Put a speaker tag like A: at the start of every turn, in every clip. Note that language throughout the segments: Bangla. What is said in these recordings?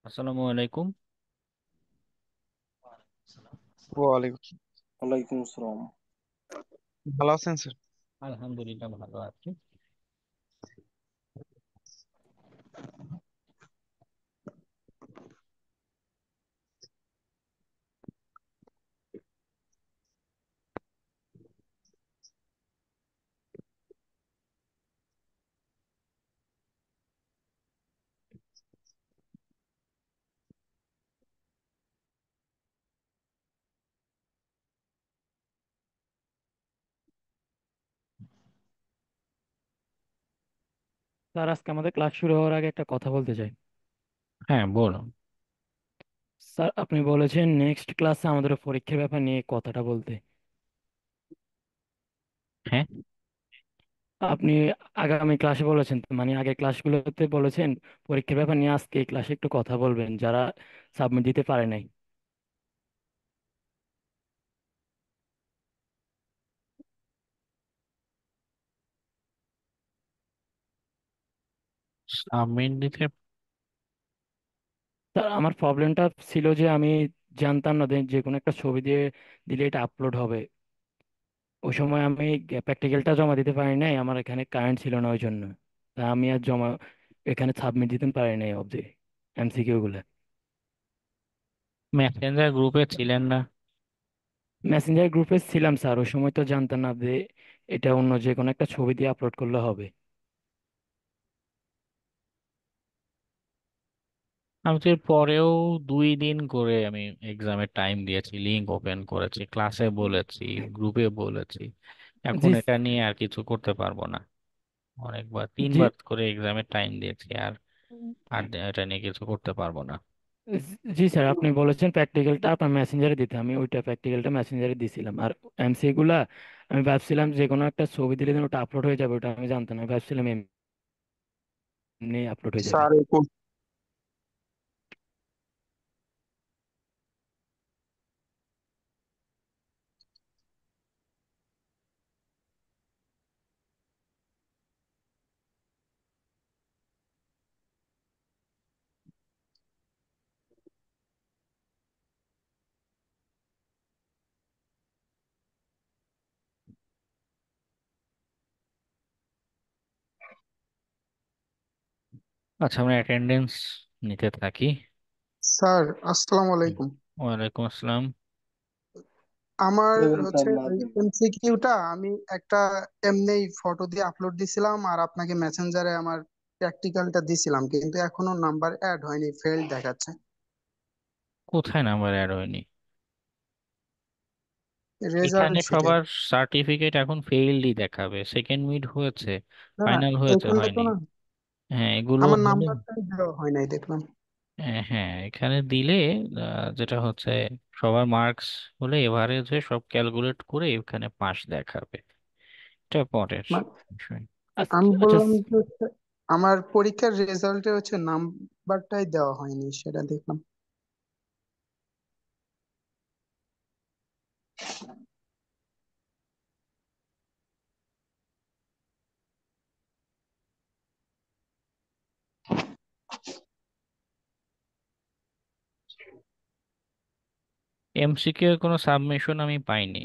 A: আসসালামু আলাইকুম।
B: ওয়ালাইকুম।
C: ওয়ালাইকুম আসসালাম।
B: ভালো আছেন স্যার?
A: আলহামদুলিল্লাহ ভালো আছি।
D: স্যার, আজকে আমাদের ক্লাস শুরু হওয়ার আগে একটা কথা বলতে চাই।
A: হ্যাঁ, বলুন।
D: স্যার, আপনি বলেছেন নেক্সট ক্লাসে আমাদের পরীক্ষার ব্যাপার নিয়ে কথাটা বলতে।
A: হ্যাঁ,
D: আপনি আগামী ক্লাসে বলেছেন, মানে আগের ক্লাসগুলোতে বলেছেন পরীক্ষার ব্যাপার নিয়ে আজকে এই ক্লাসে একটু কথা বলবেন যারা সাবমিট দিতে পারে নাই।
A: সাবমিট দিতে।
D: স্যার, আমার প্রবলেমটা ছিল যে আমি জানতাম না যে কোনো একটা ছবি দিয়ে দিলে এটা আপলোড হবে। ওই সময় আমি প্র্যাকটিক্যালটা জমা দিতে পারি নাই, আমার এখানে কারেন্ট ছিল না ওই জন্য। তা আমি আর এখানে সাবমিট দিতে পারি নাই অবধি এমসিকিউ গুলো।
A: মেসেঞ্জার গ্রুপে ছিলেন না?
D: মেসেঞ্জার গ্রুপে ছিলাম স্যার, ওই সময় তো জানতাম না যে এটা অন্য যে কোনো একটা ছবি দিয়ে আপলোড করলে হবে।
A: আমি তো এর পরেও 2 দিন করে আমি এক্সামের টাইম দিয়েছি, লিঙ্ক ওপেন করেছি, ক্লাসে বলেছি, গ্রুপে বলেছি। এখন
D: জি।
A: এটা নিয়ে আর কিছু করতে পারবো না। অনেকবার
D: জি।
A: 3বার করে এক্সামের টাইম দিয়েছি, আর আর এটা নিয়ে কিছু করতে পারবো না।
D: জি স্যার, আপনি বলেছেন প্র্যাকটিক্যালটা আপনার মেসেঞ্জারে দিতে, আমি ওইটা প্র্যাকটিক্যালটা মেসেঞ্জারে দিছিলাম। আর এমসি গুলা আমি ভাবছিলাম যে কোনো একটা ছবি দিলে যেন ওটা আপলোড হয়ে যাবে, ওটা আমি জানতাম না, আমি ভাবছিলাম এমনি আপলোড হয়ে যাবে।
B: স্যার
A: আচ্ছা, আমরা অ্যাটেন্ডেন্স নিতে থাকি।
B: স্যার আসসালামু
A: হুম।
B: আলাইকুম।
A: ওয়ালাইকুম আসসালাম।
B: আমার
C: ওয়ালাইকুম
B: হচ্ছে
C: সালাম নাজিম।
B: এমসিকিউটা আমি একটা এমনি ফটো দিয়ে আপলোড দিছিলাম আর আপনাকে মেসেঞ্জারে আমার প্র্যাকটিক্যালটা দিছিলাম, কিন্তু এখনো নাম্বার অ্যাড হয়নি, ফেল দেখাচ্ছে।
A: কোথায় নাম্বার অ্যাড হয়নি?
B: রেজাল্ট
A: এখানে
B: শিটে।
A: সবার সার্টিফিকেট এখন ফেইলডই দেখাবে, সেকেন্ড মিড হয়েছে,
B: না না,
A: ফাইনাল হয়েছে,
B: এখানে তো
A: হয়নি।
B: না,
A: হ্যাঁ, এগুলো
B: আমার
A: হলে।
B: নাম্বারটাই দেওয়া হয় নাই দেখলাম।
A: হ্যাঁ, এখানে দিলে যেটা হচ্ছে, সবার মার্কস হলে এভারেজ হয়ে সব ক্যালকুলেট করে এখানে পাস দেখাবে। এটা পরের
B: মা-
A: বিষয়।
B: আমি
D: আচ্ছা।
B: বললাম যে হচ্ছে আমার পরীক্ষার রেজাল্টে হচ্ছে নাম্বারটাই দেওয়া হয়নি, সেটা দেখলাম।
A: এমসিকিউ এর কোনো সাবমিশন আমি পাইনি।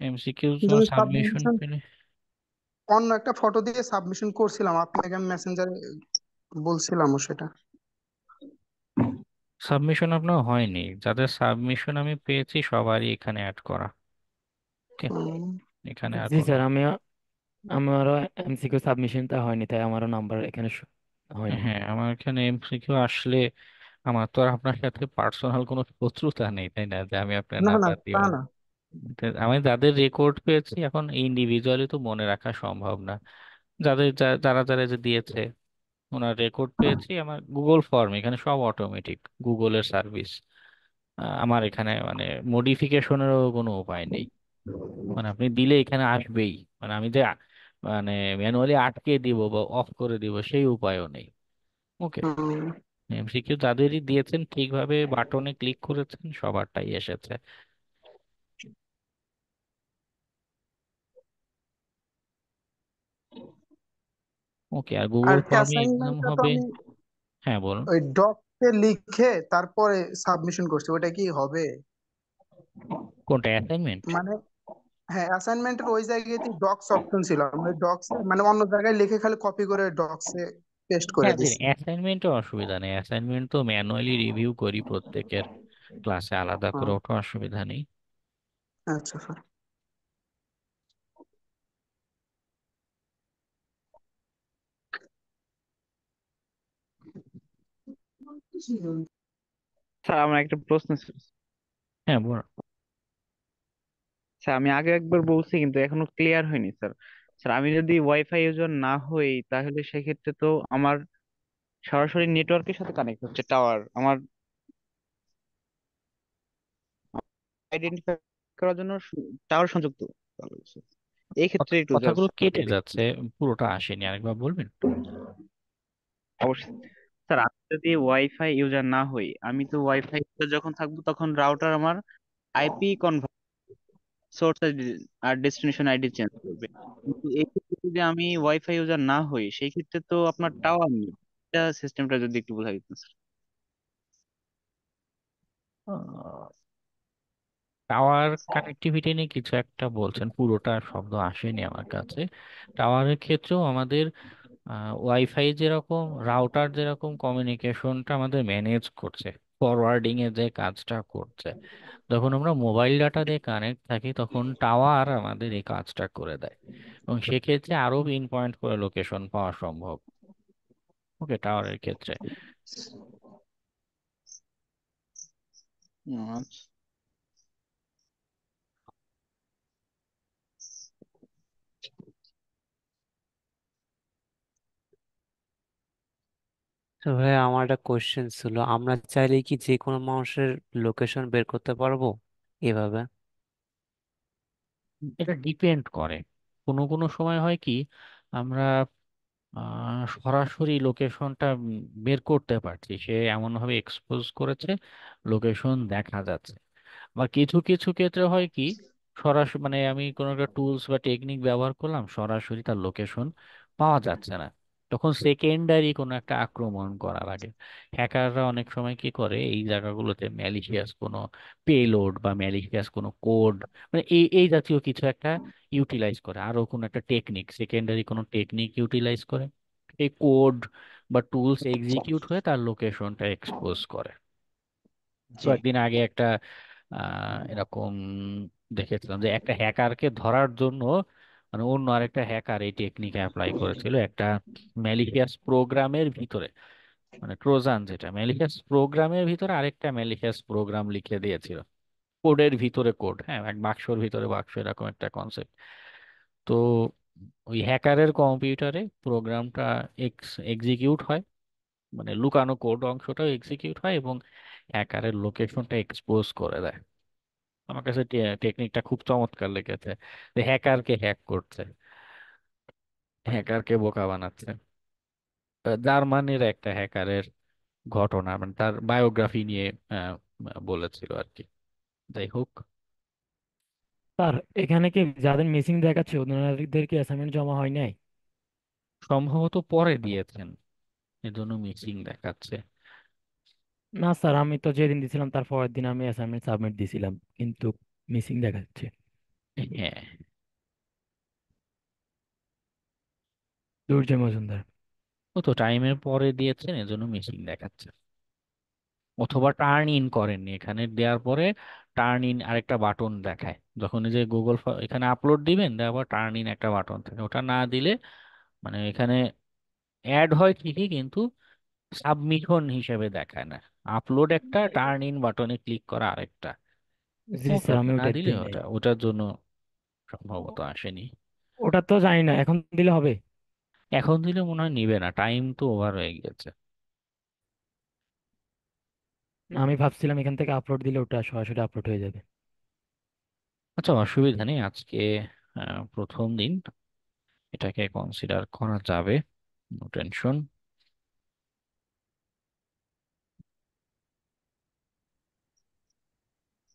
A: এমসিকিউ
B: কিন্তু
A: কোনো
B: আমি
A: সাবমিশন
B: সাবমিশন
A: পেলে।
B: অন্য একটা ফটো দিয়ে সাবমিশন করছিলাম, আপনাকে আমি মেসেঞ্জারে বলছিলামও সেটা।
A: সাবমিশন আপনার হয়নি, যাদের সাবমিশন আমি পেয়েছি সবারই এখানে অ্যাড করা। ওকে,
B: উম,
A: এখানে আর
D: জি
A: কোনো।
D: স্যার, আমারও এমসিকিউ সাবমিশনটা হয়নি, তাই আমারও নাম্বার এখানে হয়নি।
A: হ্যাঁ, আমার এখানে এমসিকিউ আসলে, আমার তো আর আপনার সাথে পার্সোনাল কোনো শত্রুতা নেই, তাই না, যে আমি আপনার
B: না না,
A: নাম্বার
B: তা
A: দিব।
B: না।
A: আমি যাদের রেকর্ড পেয়েছি, এখন ইন্ডিভিজুয়ালি তো মনে রাখা সম্ভব না। যাদের যারা যারা যে দিয়েছে, ওনার রেকর্ড পেয়েছি, আমার গুগল ফর্ম, এখানে সব অটোমেটিক গুগলের সার্ভিস। আমার এখানে মানে মডিফিকেশনেরও কোনো উপায় নেই। মানে আপনি দিলে এখানে আসবেই, মানে আমি যে মানে ম্যানুয়ালি আটকে দিব বা অফ করে দিব সেই উপায়ও নেই। ওকে।
B: উম,
A: এমসিকিউ যাদেরই দিয়েছেন ঠিকভাবে বাটনে ক্লিক করেছেন, সবারটাই এসেছে। ওকে, আর
B: আর
A: গুগল ফর্মে এক্সাম
B: অ্যাসাইনমেন্টটা তো
A: হবে।
B: আমি
A: হ্যাঁ বলুন।
B: ওই ডক্সে লিখে তারপরে সাবমিশন করছি, ওটা কি হবে?
A: কোনটা, অ্যাসাইনমেন্ট?
B: মানে হ্যাঁ, অ্যাসাইনমেন্টের ওই জায়গাতেই ডক্স অপশন ছিল, আমি ডক্সে মানে অন্য জায়গায় লিখে খালি কপি করে ডক্সে পেস্ট করে
A: হ্যাঁ,
B: দিছি।
A: অ্যাসাইনমেন্টে অসুবিধা নেই, অ্যাসাইনমেন্ট তো ম্যানুয়ালি রিভিউ করি প্রত্যেকের ক্লাসে আলাদা করে,
B: হুম,
A: ওটা অসুবিধা নেই।
B: আচ্ছা স্যার।
C: স্যার আমার একটা প্রশ্ন ছিল।
A: হ্যাঁ বলুন।
C: স্যার আমি আগে একবার বলছি কিন্তু এখনো ক্লিয়ার হয়নি স্যার। স্যার আমি যদি ওয়াইফাই ইউজার না হই তাহলে সেক্ষেত্রে তো আমার সরাসরি নেটওয়ার্কের সাথে কানেক্ট হচ্ছে টাওয়ার, আমার আইডেন্টিফাই করার জন্য টাওয়ার সংযুক্ত করা হয়েছে। এই ক্ষেত্রে একটু
A: কথাগুলো
C: জাস্ট
A: কেটে
C: যদি
A: যাচ্ছে, পুরোটা আসেনি, আরেকবার বলবেন?
C: অবশ্যই। স্যার আমি যদি ওয়াইফাই ইউজার না হই, আমি তো ওয়াইফাই ইউজার যখন থাকবো তখন রাউটার আমার আইপি কনভার্ট, সোর্স আর ডেস্টিনেশন আইডি চেঞ্জ করবে। কিন্তু এই ক্ষেত্রে যদি আমি ওয়াইফাই ইউজার না হই সেই ক্ষেত্রে তো আপনার টাওয়ার নেই। এটা সিস্টেমটা যদি একটু বোঝাই দিতেন স্যার।
A: টাওয়ার কানেক্টিভিটি নিয়ে কিছু একটা বলছেন, পুরোটা শব্দ আসেনি আমার কাছে। টাওয়ারের ক্ষেত্রেও আমাদের ওয়াইফাই যেরকম, রাউটার যেরকম কমিউনিকেশনটা আমাদের ম্যানেজ করছে, ফরওয়ার্ডিং এর যে কাজটা করছে, যখন আমরা মোবাইল ডাটা দিয়ে কানেক্ট থাকি তখন টাওয়ার আমাদের এই কাজটা করে দেয়, এবং সেক্ষেত্রে আরো পিন পয়েন্ট করে লোকেশন পাওয়া সম্ভব। ওকে, টাওয়ারের ক্ষেত্রে।
C: আচ্ছা।
E: তো ভাই আমার একটা কোশ্চেন ছিল, আমরা চাইলে কি যে কোনো মানুষের লোকেশন বের করতে পারবো এভাবে?
A: এটা ডিপেন্ড করে, কোনো কোনো সময় হয় কি, আমরা সরাসরি লোকেশনটা বের করতে পারছি, সে এমনভাবে এক্সপোজ করেছে, লোকেশন দেখা যাচ্ছে। আবার কিছু কিছু ক্ষেত্রে হয় কি, সরাসরি মানে আমি কোনো একটা টুলস বা টেকনিক ব্যবহার করলাম, সরাসরি তার লোকেশন পাওয়া যাচ্ছে না, তখন সেকেন্ডারি কোনো একটা আক্রমণ করা লাগে। হ্যাকাররা অনেক সময় কি করে, এই জায়গাগুলোতে ম্যালিশিয়াস কোনো পেলোড বা ম্যালিশিয়াস কোনো কোড, মানে এই এই জাতীয় কিছু একটা ইউটিলাইজ করে, আরো কোনো একটা টেকনিক, সেকেন্ডারি কোনো টেকনিক ইউটিলাইজ করে, এই কোড বা টুলস এক্সিকিউট হয়ে তার লোকেশনটা এক্সপোজ করে।
E: জি।
A: কয়েকদিন আগে একটা এরকম দেখেছিলাম যে একটা হ্যাকারকে ধরার জন্য, মানে অন্য আরেকটা হ্যাকার এই টেকনিক অ্যাপ্লাই করেছিল একটা ম্যালিশিয়াস প্রোগ্রামের ভিতরে, মানে ট্রোজান যেটা ম্যালিশিয়াস প্রোগ্রামের ভিতরে আরেকটা ম্যালিশিয়াস প্রোগ্রাম লিখে দিয়েছিল, কোডের ভিতরে কোড, হ্যাঁ, এক বাক্সর ভিতরে বাক্স, এরকম একটা কনসেপ্ট। তো ওই হ্যাকারের কম্পিউটারে প্রোগ্রামটা এক্সিকিউট হয়, মানে লুকানো কোড অংশটাও এক্সিকিউট হয়, এবং হ্যাকারের লোকেশনটা এক্সপোজ করে দেয়। আমার কাছে টেকনিকটা খুব চমৎকার লেগেছে, যে হ্যাকারকে হ্যাক করছে, হ্যাকারকে বোকা বানাচ্ছে। জার্মানির একটা হ্যাকারের ঘটনা, মানে তার বায়োগ্রাফি নিয়ে আহ, বলেছিল আর কি। যাই হোক,
D: স্যার এখানে কি যাদের মিসিং দেখাচ্ছে ওনাদের কি অ্যাসাইনমেন্ট জমা হয় নাই?
A: সম্ভবত পরে দিয়েছেন, এজন্য মিসিং দেখাচ্ছে।
D: না স্যার, আমি তো যেদিন দিছিলাম তার পরের দিন আমি অ্যাসাইনমেন্ট সাবমিট দিছিলাম, কিন্তু মিসিং দেখাচ্ছে।
A: হ্যাঁ,
D: দুর্জয় মজুমদার।
A: ও তো টাইমের পরে দিয়েছেন, এজন্য মিসিং দেখাচ্ছে। অথবা টার্ন ইন করেননি, এখানে দেওয়ার পরে টার্ন ইন আরেকটা বাটন দেখায়, যখন এই যে গুগল এখানে আপলোড দিবেন, দেওয়ার পর টার্ন ইন একটা বাটন থাকে, ওটা না দিলে মানে এখানে অ্যাড হয় ঠিকই, কিন্তু সাবমিশন হিসেবে দেখায় না। আপলোড একটা, টার্ন ইন বাটনে ক্লিক করা আরেকটা।
D: জি
A: ওকে,
D: স্যার,
A: ওকে
D: আমি
A: না
D: ওটা
A: দিলে
D: দিই নাই।
A: ওটার জন্য সম্ভবত আসেনি।
D: ওটা তো জানি না, এখন দিলে হবে?
A: এখন দিলে মনে হয় নিবে না, টাইম তো ওভার হয়ে গেছে।
D: না, আমি ভাবছিলাম এখান থেকে আপলোড দিলে ওটা সরাসরি আপলোড হয়ে যাবে।
A: আচ্ছা, অসুবিধা নেই, আজকে প্রথম দিন, এটাকে কনসিডার করা যাবে, নো টেনশন।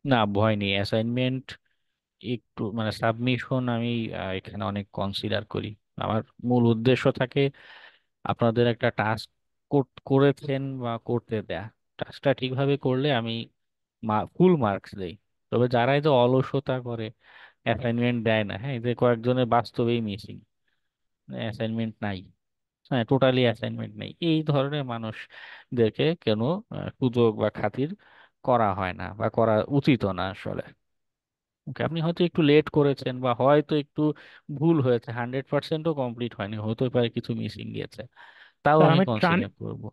A: না, ভয় নেই, অ্যাসাইনমেন্ট একটু মানে সাবমিশন আমি এখানে অনেক কনসিডার করি। আমার মূল উদ্দেশ্য থাকে আপনাদের একটা টাস্ক করেছেন বা করতে দেয়া, কাজটা ঠিকভাবে করলে আমি ফুল মার্কস দেই। তবে যারা এই যে অলসতা করে, অ্যাসাইনমেন্ট দেয় না, হ্যাঁ, এই যে কয়েকজনের বাস্তবেই মিসিং, অ্যাসাইনমেন্ট নাই, হ্যাঁ টোটালি অ্যাসাইনমেন্ট নেই, এই ধরনের মানুষদেরকে কেন সুযোগ বা খাতির করা হয় না বা করা উচিত না আসলে। ওকে, আপনি হয়তো একটু লেট করেছেন বা হয়তো একটু ভুল হয়েছে, 100%ও কমপ্লিট হয়নি, হতে পারে কিছু মিসিং গিয়েছে, তাও
D: স্যার
A: আমি
D: আমি
A: কনসিডার করব।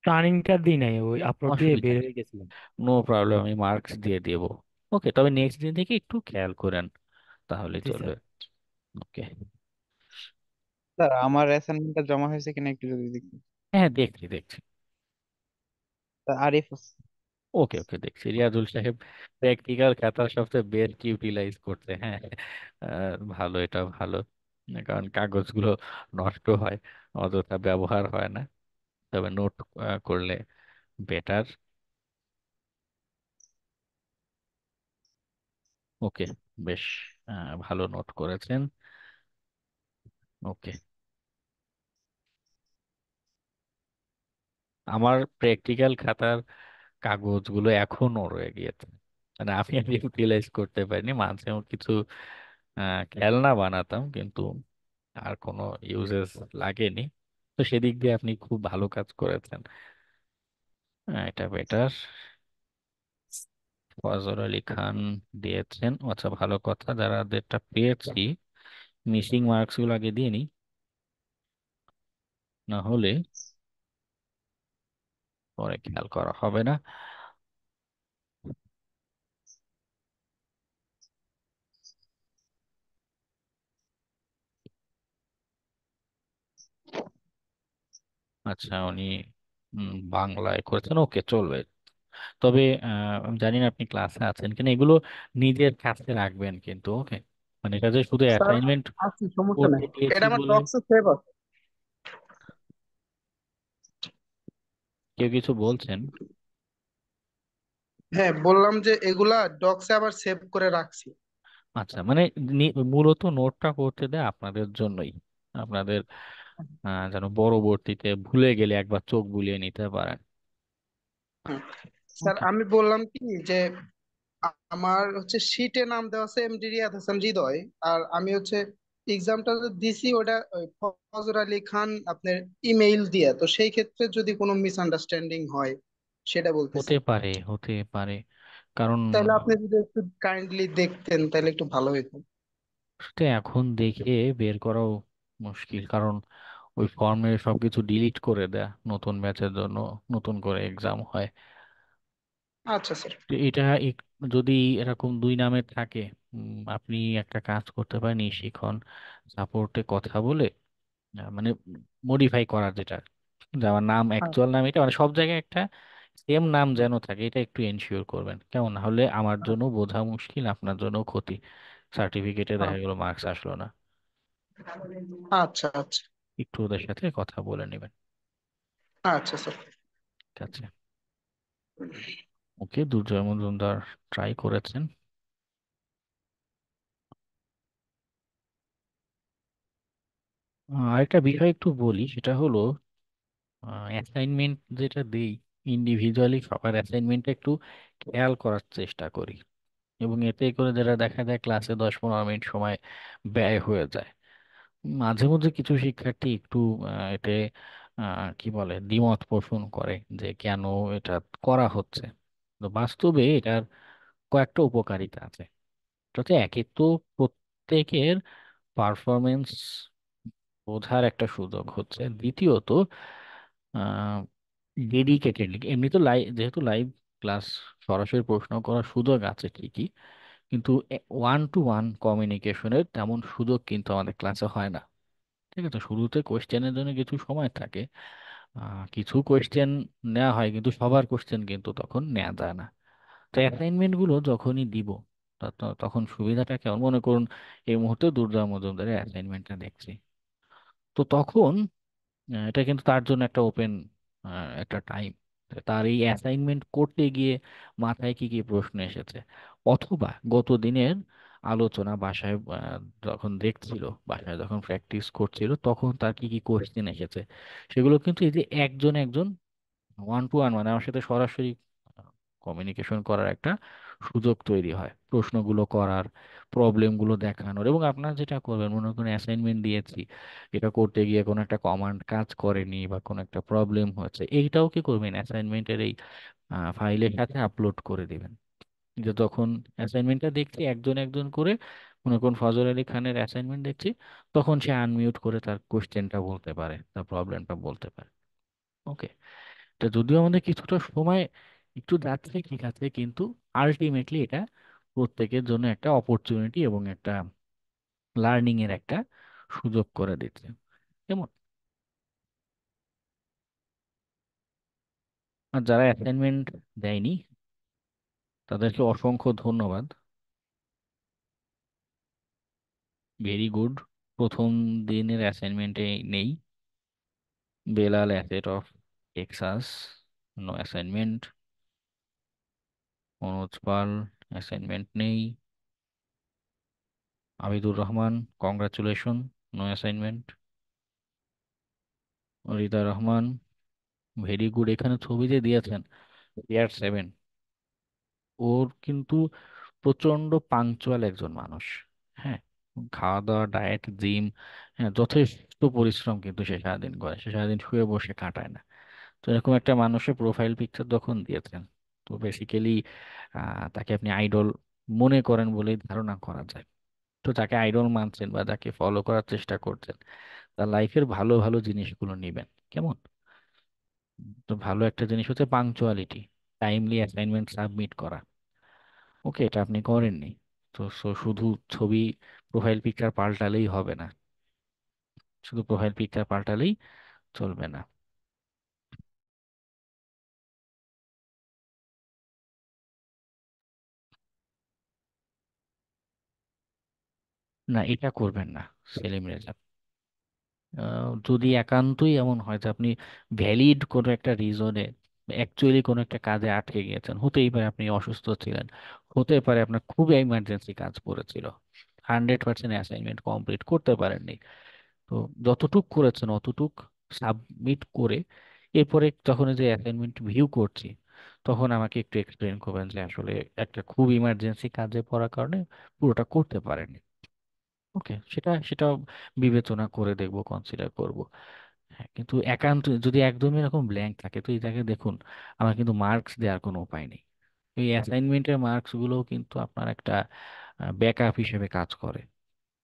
D: টার্নিংটা দিই নাই, ওই আপলোড দিয়ে
A: অসুবিধা
D: বের
A: নেই,
D: হয়ে গেছিলাম।
A: নো প্রবলেম, আমি মার্কস দিয়ে দেবো। ওকে, তবে নেক্সট দিন থেকে একটু খেয়াল করেন, তাহলে
D: জি
A: চলবে।
D: স্যার।
A: ওকে।
C: স্যার আমার অ্যাসাইনমেন্টটা জমা হয়েছে কিনা একটু যদি দেখুন।
A: হ্যাঁ, দেখছি দেখছি।
C: স্যার আরিফ
A: ওকে ওকে, দেখছি রিয়াজুল সাহেব প্র্যাকটিক্যাল খাতার সবচেয়ে বেস্ট ইউটিলাইজ করতে, হ্যাঁ। ভালো, এটা ভালো। কারণ কাগজগুলো নষ্ট হয়, অযথা ব্যবহার হয় না, তবে নোট করলে বেটার। ওকে, বেশ, ভালো নোট করেছেন। ওকে, আমার প্র্যাকটিক্যাল খাতার কাগজগুলো এখনো রয়ে গিয়েছে, মানে আমি আর ইউটিলাইজ করতে পারিনি, মাঝে কিছু খেলনা বানাতাম, কিন্তু আর কোনো ইউজেস লাগেনি। তো সেদিক দিয়ে আপনি খুব ভালো কাজ করেছেন, এটা বেটার। ফজর আলী খান দিয়েছেন, আচ্ছা ভালো কথা, যারাদেরটা পেয়েছি মিসিং মার্কস গুলো আগে দিয়ে নি, না হলে পরে খেয়াল করা হবে না। আচ্ছা, উনি বাংলায় করেছেন, ওকে চলবে। তবে আমি জানি না আপনি ক্লাসে আছেন কিনা, এগুলো নিজের কাছে রাখবেন কিন্তু, ওকে। মানে এটা যে শুধু
B: স্যার
A: অ্যাসাইনমেন্ট
B: আছি, সমস্যা
A: করতে
B: নেই।
A: দিয়েছি
B: এটা আমার
A: বলে
B: ডক্সে সেভ আছে।
A: কেউ কিছু বলছেন।
B: হ্যাঁ, বললাম যে এগুলা ডক্সে আবার সেভ করে রাখছি।
A: আচ্ছা, মানে মূলত নোটটা করতে দেয় আপনাদের জন্যই, আপনাদের যেন পরবর্তীতে ভুলে গেলে একবার চোখ বুলিয়ে নিতে পারেন।
B: হুম। স্যার
A: ওকে,
B: আমি বললাম কি যে আমার হচ্ছে শিটে নাম দেওয়া আছে এমডি রিয়াদ হাসান হৃদয়। আর আমি হচ্ছে এক্সামটা যে দিছি ওটা ওই ফজর আলী খান আপনার ইমেইল দিয়ে, তো সেই ক্ষেত্রে যদি কোনো মিসআন্ডারস্ট্যান্ডিং হয় সেটা বলতেছি।
A: হতে পারে হতে পারে, কারণ
B: তাহলে আপনি যদি একটু কাইন্ডলি দেখতেন তাহলে একটু ভালো হতো।
A: সেটা এখন দেখে বের করাও মুশকিল, কারণ ওই ফর্মে সবকিছু ডিলিট করে দেয় নতুন ব্যাচের জন্য, নতুন করে এক্সাম হয়।
B: আচ্ছা স্যার।
A: তো এটা যদি এরকম দুই নামে থাকে, আপনি একটা কাজ করতে পারেন, এই শিখন সাপোর্টে কথা বলে, মানে মডিফাই করার, যেটা যে আমার নাম
B: হ্যাঁ।
A: অ্যাকচুয়াল নাম এটা, মানে সব জায়গায় একটা সেম নাম যেন থাকে, এটা একটু এনশিওর করবেন কেমন, না হলে আমার জন্য বোঝা মুশকিল, আপনার জন্য ক্ষতি, সার্টিফিকেটে
B: হ্যাঁ।
A: দেখা গেল মার্কস আসলো না।
B: আচ্ছা আচ্ছা।
A: একটু ওদের সাথে কথা বলে নেবেন।
B: আচ্ছা স্যার।
A: ঠিক আছে। ওকে, দুর্জয় মজুমদার ট্রাই করেছেন। আরেকটা বিষয় একটু বলি, সেটা হলো অ্যাসাইনমেন্ট যেটা দেই, ইন্ডিভিজুয়ালি সবার অ্যাসাইনমেন্টটা একটু খেয়াল করার চেষ্টা করি, এবং এতে করে যেটা দেখা যায় ক্লাসে 10-15 মিনিট সময় ব্যয় হয়ে যায়। মাঝে মধ্যে কিছু শিক্ষার্থী একটু এতে কি বলে দ্বিমত পোষণ করে যে কেন এটা করা হচ্ছে। তো বাস্তবে এটার কয়েকটা উপকারিতা আছে। তাতে একে তো প্রত্যেকের পারফরমেন্স বোঝার একটা সুযোগ হচ্ছে, দ্বিতীয়ত ডেডিকেটেডলি, এমনি তো যেহেতু লাইভ ক্লাস, সরাসরি প্রশ্ন করার সুযোগ আছে ঠিকই, কিন্তু ওয়ান টু ওয়ান কমিউনিকেশনের তেমন সুযোগ কিন্তু আমাদের ক্লাসে হয় না। ঠিক আছে, শুরুতে কোয়েশ্চেনের জন্য কিছু সময় থাকে, কিছু কোয়েশ্চেন নেওয়া হয়, কিন্তু সবার কোয়েশ্চেন কিন্তু তখন নেওয়া যায় না। তো অ্যাসাইনমেন্ট গুলো যখনই দিব, তখন সুবিধাটা কেমন, মনে করুন এই মুহূর্তে দুর্জয় মজুমদারের অ্যাসাইনমেন্টটা দেখছি, তো তখন এটা কিন্তু তার জন্য একটা ওপেন একটা টাইম, তার এই অ্যাসাইনমেন্ট করতে গিয়ে মাথায় কি কি প্রশ্ন এসেছে, অথবা গত দিনের আলোচনা বাসায় যখন দেখছিল, বাসায় যখন প্র্যাকটিস করছিল, তখন তার কি কি কোয়েশ্চেন এসেছে, সেগুলো কিন্তু এই যে একজন একজন ওয়ান টু ওয়ান, মানে আমার সাথে সরাসরি কমিউনিকেশন করার একটা সুযোগ তৈরি হয়, প্রশ্নগুলো করার, প্রবলেমগুলো দেখানোর। এবং আপনারা যেটা করবেন, মনে করেন অ্যাসাইনমেন্ট দিয়েছি, এটা করতে গিয়ে কোনো একটা কমান্ড কাজ করেনি বা কোনো একটা প্রবলেম হয়েছে, এইটাও কি করবেন, অ্যাসাইনমেন্টের এই ফাইলের সাথে আপলোড করে দিবেন। যে তখন অ্যাসাইনমেন্টটা দেখছি একজন একজন করে, মনে করুন ফজর আলী খানের অ্যাসাইনমেন্ট দেখছি, তখন সে আনমিউট করে তার কোশ্চেনটা বলতে পারে, তার প্রবলেমটা বলতে পারে। ওকে, এটা যদিও আমাদের কিছুটা সময় একটু যাচ্ছে, ঠিক আছে, কিন্তু আলটিমেটলি এটা প্রত্যেকের জন্য একটা অপরচুনিটি এবং একটা লার্নিং এর একটা সুযোগ করে দিচ্ছে। কেমন? আর যারা অ্যাসাইনমেন্ট দেয়নি, তাদেরকে অসংখ্য ধন্যবাদ। Very good. প্রথম দিনের অ্যাসাইনমেন্টে নেই। Belal asset of Texas, no assignment. Monoj Pal, assignment নেই। Abidur Rahman, congratulation, no assignment. Rida Rahman, very good. এখানে ছবি যে দিয়েছেন, ইয়ার 7, ওর কিন্তু প্রচন্ড পাংচুয়াল একজন মানুষ। হ্যাঁ, খাওয়া দাওয়া, ডায়েট, জিম, হ্যাঁ, যথেষ্ট পরিশ্রম কিন্তু সে সারাদিন করে, সে সারাদিন শুয়ে বসে কাটায় না। তো এরকম একটা মানুষের প্রোফাইল পিকচার যখন দিয়েছেন, তো বেসিক্যালি তাকে আপনি আইডল মনে করেন বলেই ধারণা করা যায়। তো যাকে আইডল মানছেন বা যাকে ফলো করার চেষ্টা করছেন, তার লাইফের ভালো ভালো জিনিসগুলো নিবেন। কেমন? তো ভালো একটা জিনিস হচ্ছে পাংচুয়ালিটি, টাইমলি অ্যাসাইনমেন্ট সাবমিট করা। ওকে, এটা আপনি করেননি। তো শুধু ছবি, প্রোফাইল পিকচার পাল্টালেই হবে না, শুধু প্রোফাইল পিকচার পাল্টালেই চলবে না। না, এটা করবেন না সেলিম রেজা। যদি একান্তই এমন হয় যে আপনি ভ্যালিড কোনো একটা রিজনে, অ্যাকচুয়ালি কোনো একটা কাজে আটকে গিয়েছেন, হতেই পারে আপনি অসুস্থ ছিলেন, হতে পারে আপনার খুবই ইমার্জেন্সি কাজ পড়েছিল, 100% অ্যাসাইনমেন্ট কমপ্লিট করতে পারেননি, তো যতটুক করেছেন অতটুক সাবমিট করে, এরপরে যখন এই যে অ্যাসাইনমেন্ট ভিউ করছি, তখন আমাকে একটু এক্সপ্লেন করবেন যে আসলে একটা খুব ইমার্জেন্সি কাজে পড়ার কারণে পুরোটা করতে পারেননি। ওকে, সেটা সেটা বিবেচনা করে দেখবো, কনসিডার করব। হ্যাঁ, কিন্তু একান্ত যদি একদমই এরকম ব্ল্যাঙ্ক থাকে, তো এই জায়গায় দেখুন, আমার কিন্তু মার্কস দেওয়ার কোনো উপায় নেই। এই অ্যাসাইনমেন্টের মার্কস গুলোও কিন্তু আপনার একটা ব্যাকআপ হিসেবে কাজ করে।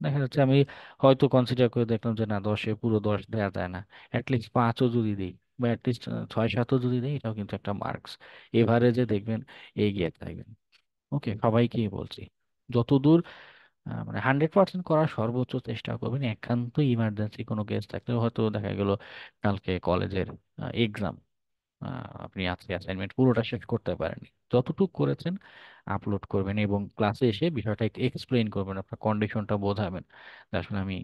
A: দেখা যাচ্ছে আমি হয়তো কনসিডার করে দেখলাম যে না, 10-এ পুরো 10 দেওয়া যায় না, অ্যাটলিস্ট 5ও যদি দিই বা অ্যাটলিস্ট 6-7ও যদি দিই, এটাও কিন্তু একটা মার্কস। এভারেজে দেখবেন এগিয়ে থাকবেন। ওকে, সবাইকে বলছি, যতদূর মানে 100% করার সর্বোচ্চ চেষ্টা করবেন। একান্ত ইমার্জেন্সি কোনো কেস থাকলে, হয়তো দেখা গেল কালকে কলেজের এক্সাম, আপনি আজকে অ্যাসাইনমেন্ট পুরোটা শেষ করতে পারেননি, যতটুকু করেছেন আপলোড করবেন এবং ক্লাসে এসে বিষয়টা একটু এক্সপ্লেইন করবেন, আপনার কন্ডিশনটা বোঝাবেন যে আসলে আমি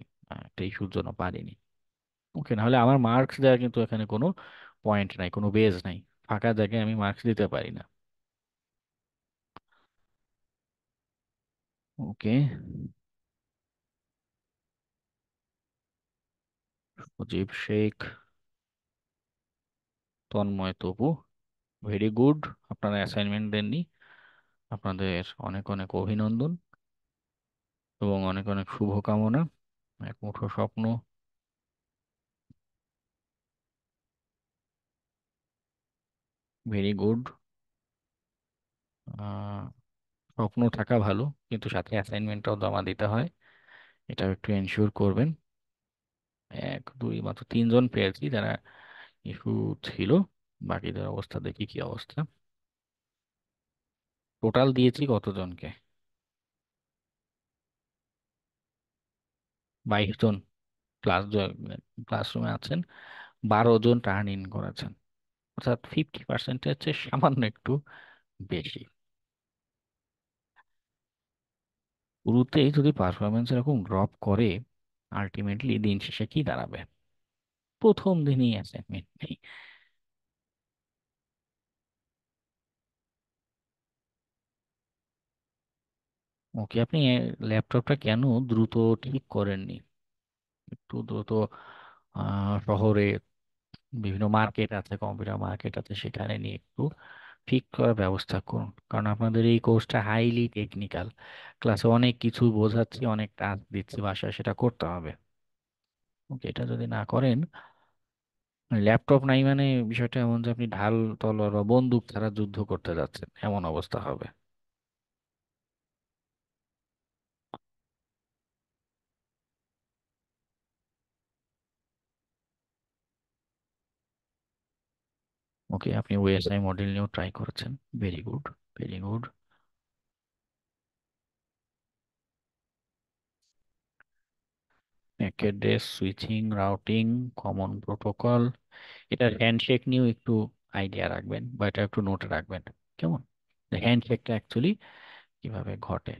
A: একটা ইস্যুর জন্য পারিনি। ওকে, নাহলে আমার মার্কস দেওয়ার কিন্তু এখানে কোনো পয়েন্ট নাই, কোনো বেজ নাই, ফাঁকা জায়গায় আমি মার্কস দিতে পারি না। ওকে, সজীব শেখ, তন্ময় তপু, ভেরি গুড। আপনারা অ্যাসাইনমেন্ট দেননি, আপনাদের অনেক অনেক অভিনন্দন এবং অনেক অনেক শুভকামনা। এক মুঠো স্বপ্ন, ভেরি গুড। স্বপ্ন থাকা ভালো, কিন্তু সাথে অ্যাসাইনমেন্টটাও জমা দিতে হয়, এটাও একটু এনশিওর করবেন। এক দুই মাত্র 3জন পেয়েছি যারা ইস্যু ছিল, বাকিদের অবস্থা দেখি কি অবস্থা। টোটাল দিয়েছি কতজনকে? 22 জন ক্লাস ক্লাসরুমে আছেন, 12 জন টার্ন ইন করেছেন, অর্থাৎ 50%-এর চেয়ে সামান্য একটু বেশি। শুরুতেই যদি পারফরমেন্স এরকম ড্রপ করে, আলটিমেটলি দিন শেষে কি দাঁড়াবে? প্রথম দিনই অ্যাসাইনমেন্ট নেই। ওকে, আপনি ল্যাপটপটা কেন দ্রুত ঠিক করেননি? একটু দ্রুত শহরে বিভিন্ন মার্কেট আছে, কম্পিউটার মার্কেট আছে, সেখানে নিয়ে একটু ঠিক করার ব্যবস্থা করুন। কারণ আপনাদের এই কোর্সটা হাইলি টেকনিক্যাল, ক্লাসে অনেক কিছু বোঝাচ্ছি, অনেক টাস্ক দিচ্ছি, বাসায় সেটা করতে হবে। ওকে, এটা যদি না করেন, ল্যাপটপ নাই মানে বিষয়টা এমন যে আপনি ঢাল তলোয়ার বা বন্দুক ছাড়া যুদ্ধ করতে যাচ্ছেন, এমন অবস্থা হবে। ওকে, আপনি ওএসআই মডেল নিয়েও ট্রাই করেছেন, very good, very good. Mac address, switching, routing, common protocol, এটার হ্যান্ডশেক নিয়েও একটু আইডিয়া রাখবেন বা এটা একটু নোট রাখবেন। কেমন? হ্যান্ডশেকটা অ্যাকচুয়ালি কিভাবে ঘটে।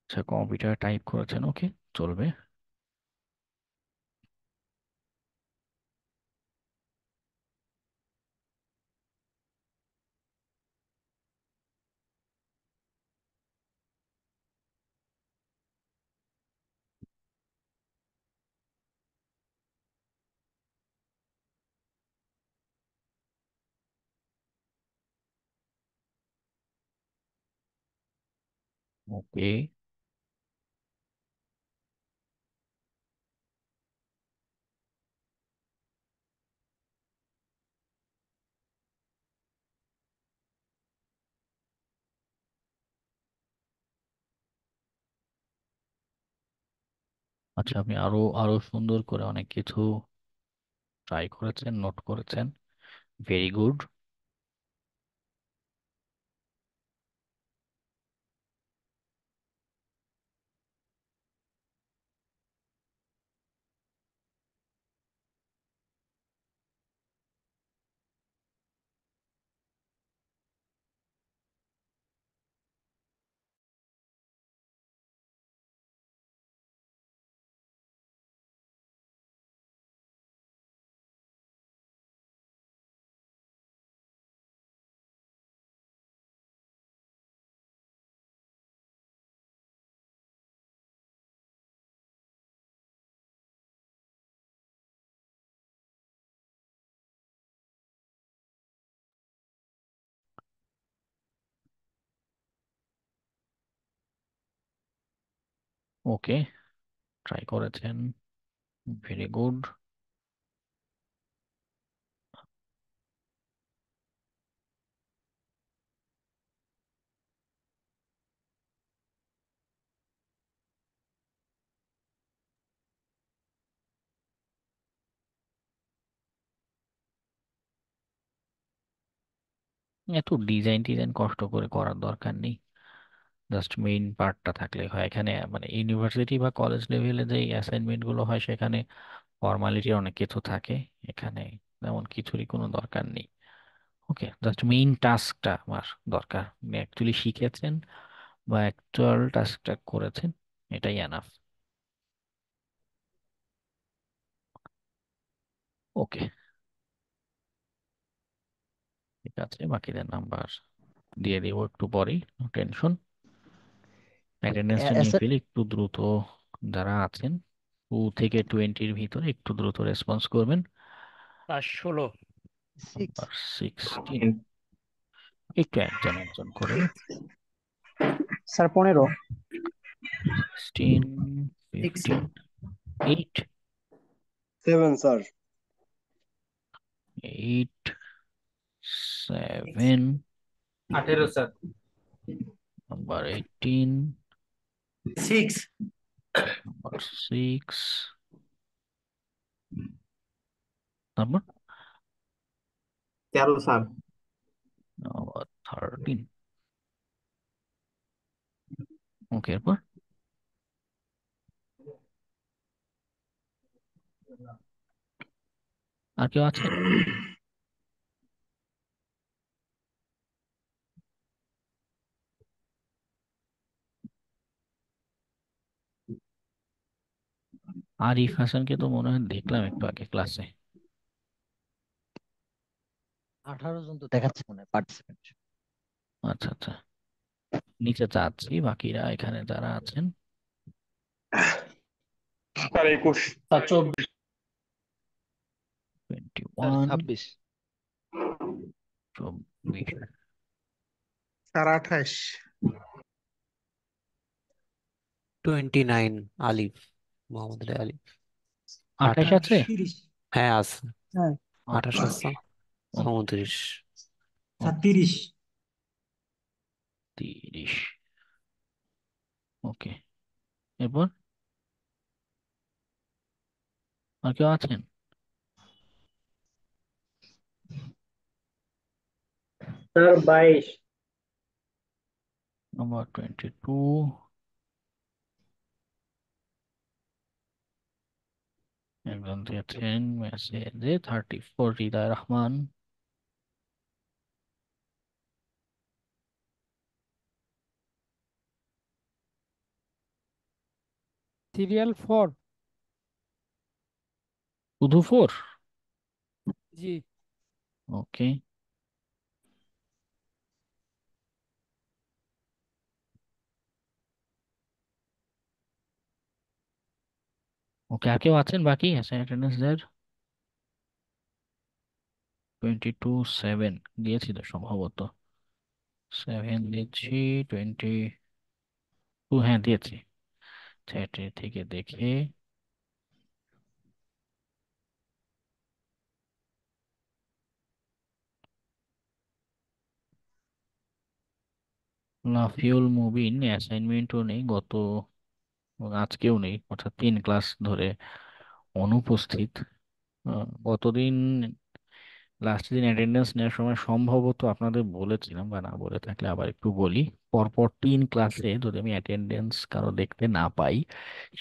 A: আচ্ছা, কম্পিউটার টাইপ করেছেন, ওকে, চলবে। ওকে, আচ্ছা, আপনি আরো আরো সুন্দর করে অনেক কিছু ট্রাই করেছেন, নোট করেছেন, ভেরি গুড। ওকে, ট্রাই করেছেন, ভেরি গুড। এত ডিজাইন ডিজাইন কষ্ট করে করার দরকার নেই, জাস্ট মেইন পার্টটা থাকলে হয়। এখানে মানে ইউনিভার্সিটি বা কলেজ লেভেলে যে অ্যাসাইনমেন্ট গুলো হয় সেখানে ফর্মালিটির অনেক কিছু থাকে, এখানে তেমন কিছুরই কোনো দরকার নেই। ওকে, জাস্ট মেইন টাস্কটা আমার দরকার, আপনি অ্যাকচুয়ালি শিখেছেন বা অ্যাকচুয়াল টাস্কটা করেছেন, এটাই এনাফ। ওকে, ঠিক আছে, বাকিদের নাম্বার দিয়ে দিব একটু পরেই, নো টেনশন। অ্যাটেন্ডেন্সটা নিয়ে ফেলি একটু দ্রুত, যারা আছেন 2 থেকে 20-র ভিতরে একটু দ্রুত রেসপন্স করবেন।
D: 16।
B: সিক্স।
A: নাম্বার 16, একটু একজন একজন করে।
F: Sir 15।
A: 16,
F: six.
A: 15, 8,
G: 7 sir.
A: 8, 7,
F: 18 sir.
A: Number 18,
F: six.
A: Number 6, number
F: 13 sir.
A: Number 13। ওকে, এরপর আর কেউ আছেন? আরিফ হাসানকে তো মনে হয় দেখলাম একটু আগে ক্লাসে।
H: 18 জন তো দেখাচ্ছে মনে হয় পার্টিসিপেন্ট।
A: আচ্ছা আচ্ছা, নিচে যাচ্ছি, বাকিরা এখানে যারা আছেন।
G: স্যার 21।
F: স্যার 24।
A: 21,
C: 26।
A: 24,
B: স্যার 28।
E: 29 আলিফ, মোহাম্মদ আলী আলিফ।
A: 28
E: আঠাশ,
A: আছে।
F: 30।
E: হ্যাঁ আছে।
F: হ্যাঁ
E: 28 আছে।
A: ওকে
E: 29।
F: Sir
A: okay,
F: 30।
A: 30। ওকে, এরপর আর কেউ আছেন?
F: স্যার 22।
A: নাম্বার 22, একজন দিয়েছেন মেসেজে 34, হৃদয় রহমান।
I: সিরিয়াল 4।
A: শুধু 4?
I: জি।
A: ওকে ওকে, আর কেউ আছেন বাকি অ্যাটেন্ডেন্স দেওয়ার? 22, 7 দিয়েছি তো সম্ভবত। 7 দিচ্ছি, 22, হ্যাঁ দিয়েছি। চ্যাটে থেকে দেখে লাফিউল মুবিন অ্যাসাইনমেন্টও নেই গত, আজকেও নেই, অর্থাৎ 3 ক্লাস ধরে অনুপস্থিত। গতদিন লাস্ট দিন অ্যাটেন্ডেন্স নেওয়ার সময় সম্ভবত আপনাদের বলেছিলাম, বা না বলে থাকলে আবার একটু বলি। পরপর 3 ক্লাসে যদি আমি অ্যাটেন্ডেন্স কারো দেখতে না পাই,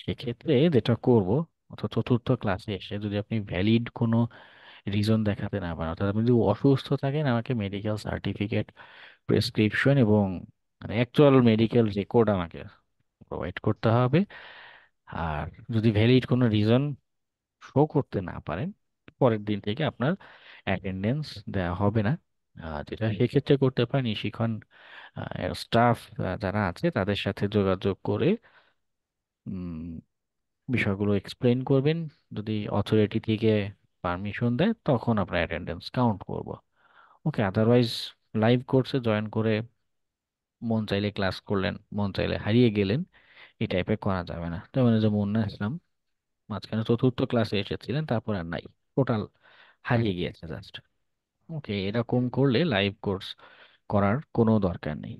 A: সেক্ষেত্রে যেটা করব, অর্থাৎ চতুর্থ ক্লাসে এসে যদি আপনি ভ্যালিড কোনো রিজন দেখাতে না পারেন, অর্থাৎ আপনি যদি অসুস্থ থাকেন, আমাকে মেডিকেল সার্টিফিকেট, প্রেসক্রিপশন এবং মানে অ্যাকচুয়াল মেডিকেল রেকর্ড আমাকে প্রোভাইড করতে হবে। আর যদি ভ্যালিড কোনো রিজন শো করতে না পারেন, পরের দিন থেকে আপনার অ্যাটেন্ডেন্স দেওয়া হবে না। যেটা সেক্ষেত্রে করতে পারেন, শিখন স্টাফ যারা আছে তাদের সাথে যোগাযোগ করে উম, বিষয়গুলো এক্সপ্লেন করবেন। যদি অথরিটি থেকে পারমিশন দেয়, তখন আপনার অ্যাটেন্ডেন্স কাউন্ট করব। ওকে, আদারওয়াইজ লাইভ কোর্সে জয়েন করে মন চাইলে ক্লাস করলেন, মন চাইলে হারিয়ে গেলেন, এই টাইপের করা যাবে না। তেমন যে মুন্না ইসলাম মাঝখানে চতুর্থ ক্লাসে এসেছিলেন, তারপর আর নাই, টোটাল হারিয়ে গিয়েছে জাস্ট। ওকে, এরকম করলে লাইভ কোর্স করার কোনো দরকার নেই।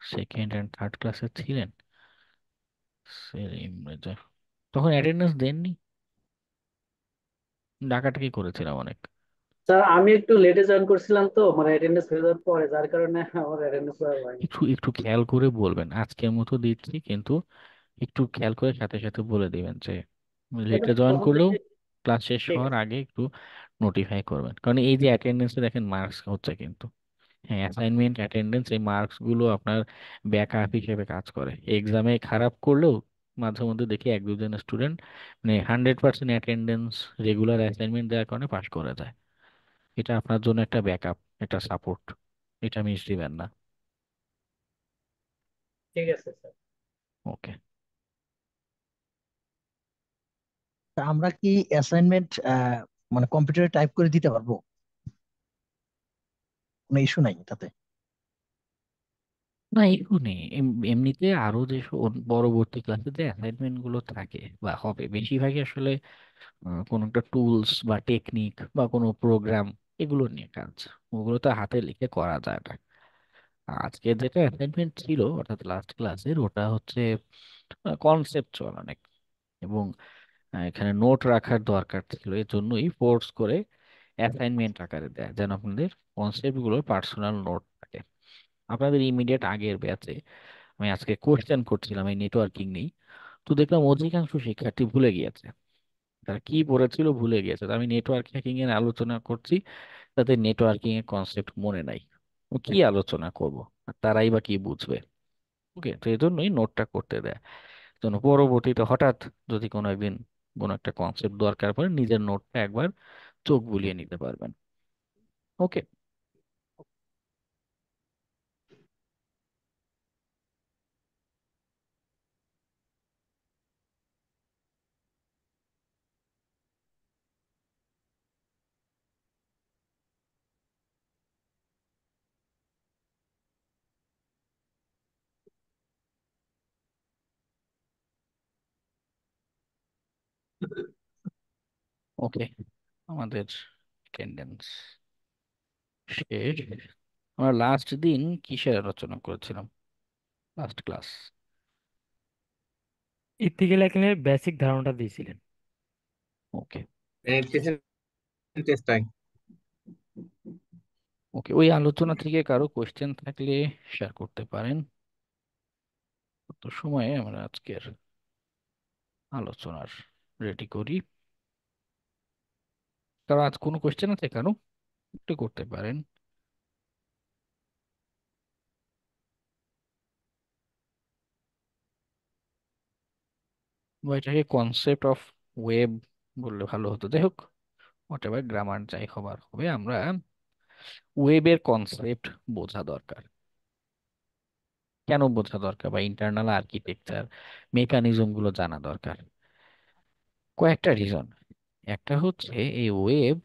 A: সেকেন্ড অ্যান্ড থার্ড ক্লাসে ছিলেন সেলিম রেজা, তখন অ্যাটেন্ডেন্স দেননি, ডাকাটাকি করেছিলাম অনেক।
F: স্যার আমি একটু লেটে জয়েন করছিলাম তো, মানে অ্যাটেন্ডেন্স হয়ে যাওয়ার পরে, যার কারণে আমার অ্যাটেন্ডেন্স করা হয়নি।
A: একটু একটু খেয়াল করে বলবেন, আজকের মতো দিচ্ছি কিন্তু একটু খেয়াল করে সাথে সাথে বলে দিবেন যে
F: এটা
A: লেটে জয়েন
F: প্রথম
A: করলেও
F: থেকে।
A: ক্লাস শেষ
F: ঠিক
A: হওয়ার
F: আছে।
A: আগে একটু নোটিফাই করবেন, কারণ এই যে অ্যাটেন্ডেন্সে দেখেন মার্কস হচ্ছে কিন্তু, হ্যাঁ অ্যাসাইনমেন্ট অ্যাটেন্ডেন্স, এই মার্কস গুলো আপনার ব্যাকআপ হিসেবে কাজ করে। এক্সামে খারাপ করলেও মাঝে মধ্যে দেখি 1-2 জন স্টুডেন্ট মানে 100% অ্যাটেন্ডেন্স, রেগুলার অ্যাসাইনমেন্ট দেওয়ার কারণে পাশ করে যায়। এটা আপনার জন্য একটা ব্যাকআপ, একটা সাপোর্ট, এটা মিস দিবেন না।
F: ঠিক আছে স্যার।
A: ওকে,
H: তা আমরা কি অ্যাসাইনমেন্ট মানে কম্পিউটারে টাইপ করে দিতে পারবো? কোনো ইস্যু নাই তাতে?
A: না একটু নেই, এমনিতে আরো যে পরবর্তী ক্লাসে যে অ্যাসাইনমেন্ট গুলো থাকে বা হবে, বেশিরভাগই আসলে কোনো একটা টুলস বা টেকনিক বা কোনো প্রোগ্রাম, এগুলো নিয়ে কাজ। ওগুলো তো হাতে লিখে করা যায় না। আজকে যেটা অ্যাসাইনমেন্ট ছিল অর্থাৎ লাস্ট ক্লাসের, ওটা হচ্ছে কনসেপচুয়াল অনেক, এবং এখানে নোট রাখার দরকার ছিল, এই জন্যই ফোর্স করে অ্যাসাইনমেন্ট আকারে দেয়, যেন আপনাদের কনসেপ্ট গুলোর পার্সোনাল নোট থাকে। আপনাদের ইমিডিয়েট আগের ব্যাচে আমি আজকে কোশ্চেন করছিলাম এই নেটওয়ার্কিং নেই, তো দেখলাম অধিকাংশ শিক্ষার্থী ভুলে গিয়েছে, তারা কি পড়েছিল ভুলে গিয়েছে। তো আমি নেটওয়ার্ক হ্যাকিং এর আলোচনা করছি, তাদের নেটওয়ার্কিং এর কনসেপ্ট মনে নাই, ও কি আলোচনা করব, আর তারাই বা কি বুঝবে। ওকে, তো এই জন্যই নোটটা করতে দেয়, যেন পরবর্তীতে হঠাৎ যদি কোনো একদিন কোনো একটা কনসেপ্ট দরকার পড়ে নিজের নোটটা একবার চোখ বুলিয়ে নিতে পারবেন। ওকে। ওকে, আমাদের অ্যাটেন্ডেন্স শেষ। আমরা লাস্ট দিন কিসের আলোচনা করেছিলাম, লাস্ট ক্লাস?
D: ইথিক্যাল হ্যাকিংয়ের বেসিক ধারণাটা দিয়েছিলেন।
A: ওকে।
J: টেস্টাই।
A: ওকে, ওই আলোচনা থেকে কারো কোশ্চেন থাকলে শেয়ার করতে পারেন। তো সময়ে আমরা আজকের আলোচনার রেডি করি। কারো আজ কোনো কোশ্চেন আছে কারো, একটু করতে পারেন। বা এটাকে কনসেপ্ট অফ ওয়েব বললে ভালো হতো, যাই হোক, হোয়াট এভার, গ্রামার যাই হবার হবে, আমরা ওয়েবের কনসেপ্ট বোঝা দরকার। কেন বোঝা দরকার, বা ইন্টারনাল আর্কিটেকচার মেকানিজম গুলো জানা দরকার। কয়েকটা রিজন। একটা হচ্ছে এই ওয়েব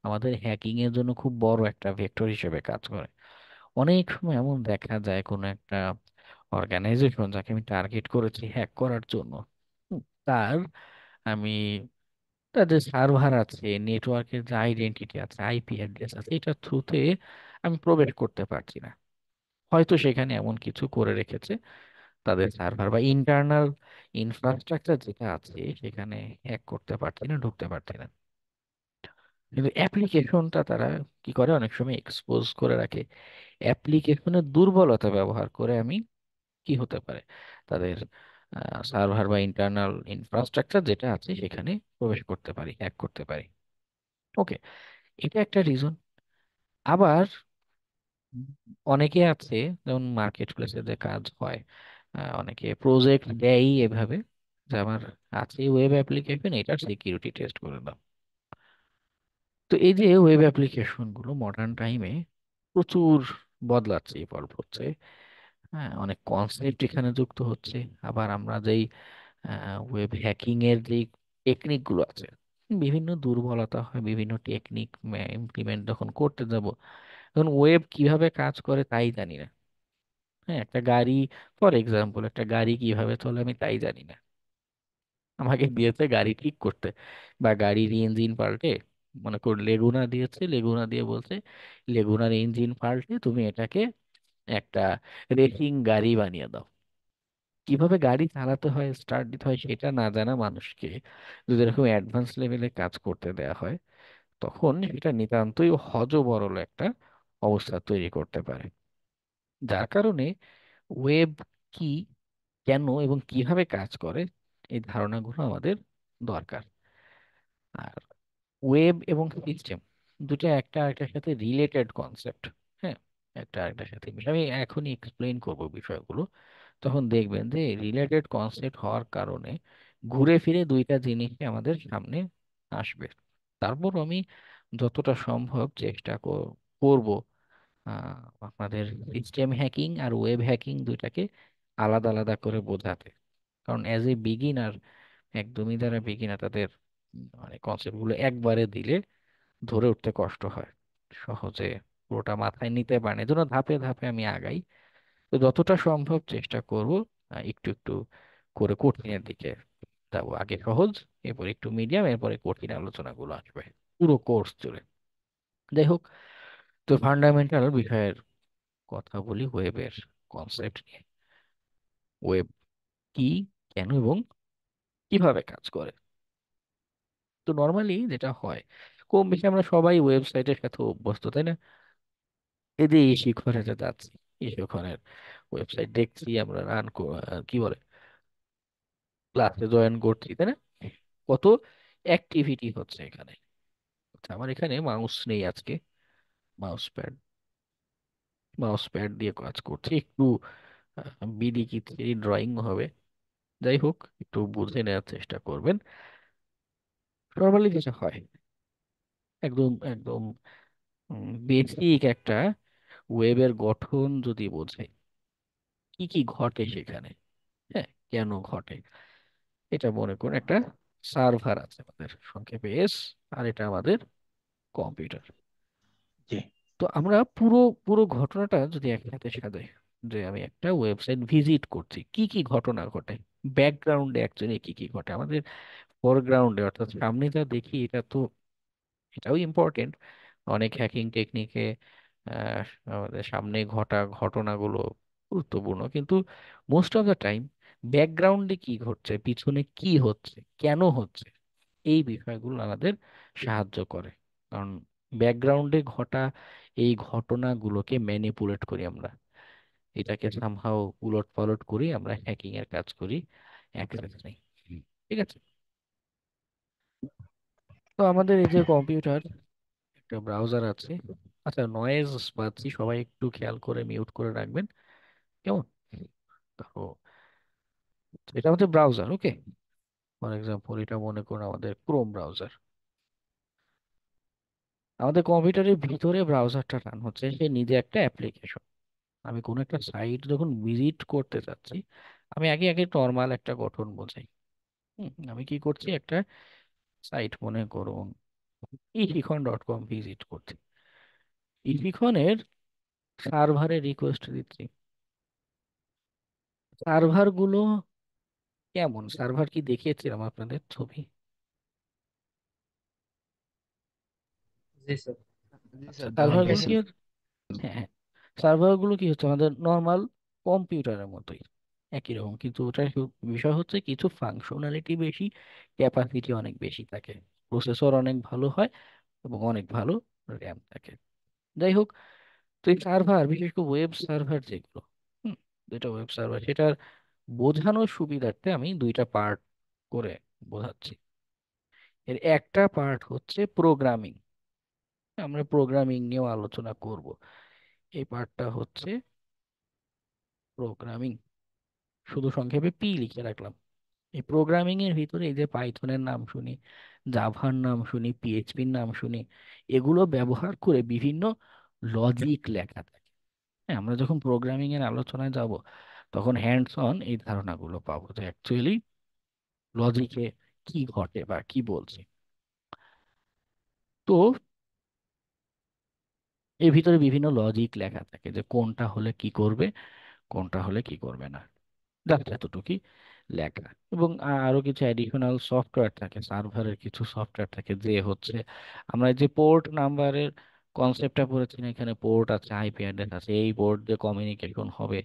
A: আমাদের হ্যাকিং এর জন্য খুব বড় একটা ভেক্টর হিসেবে কাজ করে। অনেক সময় এমন দেখা যায় কোনো একটা অর্গানাইজেশন যাকে আমি টার্গেট করেছি হ্যাক করার জন্য, তার আমি তার যে সার্ভার আছে, নেটওয়ার্কের যে আইডেন্টিটি আছে, আইপি অ্যাড্রেস আছে, এটার থ্রুতে আমি প্রবেশ করতে পারছি না। হয়তো সেখানে এমন কিছু করে রেখেছে, তাদের সার্ভার বা ইন্টারনাল ইনফ্রাস্ট্রাকচার যেটা আছে সেখানে হ্যাক করতে পারছি না, ঢুকতে পারছি না। কিন্তু অ্যাপ্লিকেশনটা তারা কি করে, অনেক সময় এক্সপোজ করে রাখে। অ্যাপ্লিকেশনের দুর্বলতা ব্যবহার করে আমি কি হতে পারে, তাদের সার্ভার বা ইন্টারনাল ইনফ্রাস্ট্রাকচার যেটা আছে সেখানে প্রবেশ করতে পারি, হ্যাক করতে পারি। ওকে, এটা একটা রিজন। আবার উম, অনেকে আছে, যেমন মার্কেট প্লেসে যে কাজ হয়, অনেকে প্রজেক্ট দেয় এভাবে যে আমার আছে ওয়েব অ্যাপ্লিকেশন, এটার সিকিউরিটি টেস্ট করে দাও। তো এই যে ওয়েব অ্যাপ্লিকেশন গুলো মডার্ন টাইমে প্রচুর বদলাচ্ছে, ইভলভ হচ্ছে। হ্যাঁ, অনেক কনসেপ্ট এখানে যুক্ত হচ্ছে। আবার আমরা যেই ওয়েব হ্যাকিং এর যে টেকনিক গুলো আছে, বিভিন্ন দুর্বলতা হয়, বিভিন্ন টেকনিক ইমপ্লিমেন্ট যখন করতে যাব, তখন ওয়েব কিভাবে কাজ করে তাই জানি না। হ্যাঁ, একটা গাড়ি, ফর এক্সাম্পল, একটা গাড়ি কিভাবে চলে আমি তাই জানি না। আমাকে দিয়েছে গাড়ি ঠিক করতে বা গাড়ির ইঞ্জিন পাল্টে, মনে কর লেগুনা দিয়েছে, লেগুনা দিয়ে বলছে লেগুনার ইঞ্জিন পাল্টে তুমি এটাকে একটা রেসিং গাড়ি বানিয়ে দাও। কিভাবে গাড়ি চালাতে হয়, স্টার্ট দিতে হয়, সেটা না জানা মানুষকে যদি এরকম অ্যাডভান্স লেভেলে কাজ করতে দেয়া হয়, তখন সেটা নিতান্তই হযবরল একটা অবস্থা তৈরি করতে পারে। যার কারণে ওয়েব কি, কেন এবং কিভাবে কাজ করে, এই ধারণাগুলো আমাদের দরকার। আর ওয়েব এবং সিস্টেম দুটো একটা আরেকটার সাথে রিলেটেড কনসেপ্ট। হ্যাঁ, একটা আরেকটার সাথে আমি এখনই এক্সপ্লেইন করব বিষয়গুলো, তখন দেখবেন যে রিলেটেড কনসেপ্ট হওয়ার কারণে ঘুরে ফিরে দুইটা জিনিসই আমাদের সামনে আসবে। তারপর আমি যতটা সম্ভব চেষ্টা করব আপনাদের সিস্টেম হ্যাকিং আর ওয়েব হ্যাকিং দুইটাকে আলাদা আলাদা করে বোঝাতে। কারণ অ্যাজ এ বিগিনার, একদমই যারা বিগিনার, তাদের মানে কনসেপ্ট গুলো একবারে দিলে ধরে উঠতে কষ্ট হয়, সহজে পুরোটা মাথায় নিতে পারে না। এজন্য ধাপে ধাপে আমি আগাই। তো যতটা সম্ভব চেষ্টা করব একটু একটু করে কঠিনের দিকে যাবো। আগে সহজ, এরপর একটু মিডিয়াম, এরপরে কঠিন আলোচনাগুলো আসবে পুরো কোর্স জুড়ে। যাই হোক, তো ফান্ডামেন্টাল বিষয়ের কথা বলি, ওয়েবের কনসেপ্ট নিয়ে। ওয়েব কি, কেন এবং কিভাবে কাজ করে। তো নর্মালি যেটা হয়, কম বেশি আমরা সবাই ওয়েবসাইটের সাথে অভ্যস্ত, তাই না? এই যে এই শিখরে যে যাচ্ছি, এই শিখরের ওয়েবসাইট দেখছি, আমরা কি বলে, ক্লাসে জয়েন করছি, তাই না? কত অ্যাক্টিভিটি হচ্ছে এখানে। আচ্ছা, আমার এখানে মাউস নেই আজকে, মাউস প্যাড মাউস প্যাড দিয়ে কাজ করছি একটু। বিডি কি ড্রয়িং হবে। যাই হোক, একটু বুঝে নেওয়ার চেষ্টা করবেন। নর্মালি যেটা হয়, একদম একদম বেসিক একটা ওয়েবের গঠন যদি বোঝাই, কি কি ঘটে সেখানে, হ্যাঁ, কেন ঘটে, এটা মনে করুন একটা সার্ভার আছে আমাদের, সংক্ষেপে এস, আর এটা আমাদের কম্পিউটার।
H: জি।
A: তো আমরা পুরো পুরো ঘটনাটা যদি একসাথে সাজাই, যে আমি একটা ওয়েবসাইট ভিজিট করছি, কি কি ঘটনা ঘটে, ব্যাকগ্রাউন্ডে অ্যাকচুয়ালি কি কি ঘটে, আমাদের ফরগ্রাউন্ডে অর্থাৎ সামনে যা দেখি এটা তো, এটাও ইম্পর্টেন্ট। অনেক হ্যাকিং টেকনিকে আমাদের সামনে ঘটা ঘটনাগুলো গুরুত্বপূর্ণ, কিন্তু মোস্ট অফ দ্য টাইম ব্যাকগ্রাউন্ডে কি ঘটছে, পিছনে কি হচ্ছে, কেন হচ্ছে, এই বিষয়গুলো আমাদের সাহায্য করে। কারণ ব্যাকগ্রাউন্ডে ঘটা এই ঘটনাগুলোকে ম্যানিপুলেট করি আমরা, এটাকে সামহাও উলট পালট করি, আমরা হ্যাকিং এর কাজ করি, অ্যাক্সেস নেই। ঠিক আছে। তো আমাদের এই যে কম্পিউটার, একটা ব্রাউজার আছে। আচ্ছা, নয়েজ পাচ্ছি, সবাই একটু খেয়াল করে মিউট করে রাখবেন, কেমন? তো এটা আমাদের ব্রাউজার, ওকে। ফর এক্সাম্পল, এটা মনে করুন আমাদের ক্রোম ব্রাউজার। আমাদের কম্পিউটারের ভিতরে ব্রাউজারটা রান হচ্ছে, সে নিজে একটা অ্যাপ্লিকেশন। আমি কোনো একটা সাইট যখন ভিজিট করতে চাচ্ছি, আমি আগে আগে নর্মাল একটা গঠন বোঝাই। আমি কি করছি, একটা সাইট মনে করুন ইশিখন.কম ভিজিট করছি, ইশিখনের সার্ভারে রিকোয়েস্ট দিচ্ছি। সার্ভার গুলো কেমন, সার্ভার কি দেখিয়েছিলাম আপনাদের ছবি?
F: জি স্যার।
C: জি
A: আচ্ছা,
C: স্যার,
A: সার্ভার গুলো
C: দেখাইছেন।
A: কি হচ্ছে, হ্যাঁ হ্যাঁ, সার্ভার গুলো কি হচ্ছে আমাদের নর্মাল কম্পিউটারের মতোই, একই রকম, কিন্তু ওটার বিষয় হচ্ছে কিছু ফাংশনালিটি বেশি, ক্যাপাসিটি অনেক বেশি থাকে, প্রসেসর অনেক ভালো হয়, এবং অনেক ভালো র্যাম থাকে। যাই হোক, তো এই সার্ভার, বিশেষ করে ওয়েব সার্ভার যেগুলো, হুম, যেটা ওয়েব সার্ভার, সেটার বোঝানোর সুবিধার্থে আমি দুইটা পার্ট করে বোঝাচ্ছি। এর একটা পার্ট হচ্ছে প্রোগ্রামিং, আমরা প্রোগ্রামিং নিয়েও আলোচনা করব। এই পার্টটা হচ্ছে প্রোগ্রামিং, শুধু সংক্ষেপে পি লিখে রাখলাম। এই প্রোগ্রামিং এর ভিতরে এই যে পাইথনের নাম শুনি, জাভার নাম শুনি, পিএইচপির নাম শুনি, এগুলো ব্যবহার করে বিভিন্ন লজিক লেখা থাকে। হ্যাঁ, আমরা যখন প্রোগ্রামিং এর আলোচনায় যাব, তখন হ্যান্ডস অন এই ধারণাগুলো পাবো, যে অ্যাকচুয়ালি লজিকে কি ঘটে বা কি বলছে। তো এর ভিতরে বিভিন্ন লজিক লেখা থাকে, যে কোনটা হলে কি করবে, কোনটা হলে কি করবে না, জাস্ট এতটুকুই লেখা। এবং আরো কিছু অ্যাডিশনাল সফটওয়্যার থাকে, সার্ভারের কিছু সফটওয়্যার থাকে, যে হচ্ছে আমরা এই যে পোর্ট নাম্বারের কনসেপ্টটা পড়েছি না, এখানে পোর্ট আছে, আইপি অ্যাড্রেস আছে, এই পোর্ট দিয়ে কমিউনিকেশন হবে,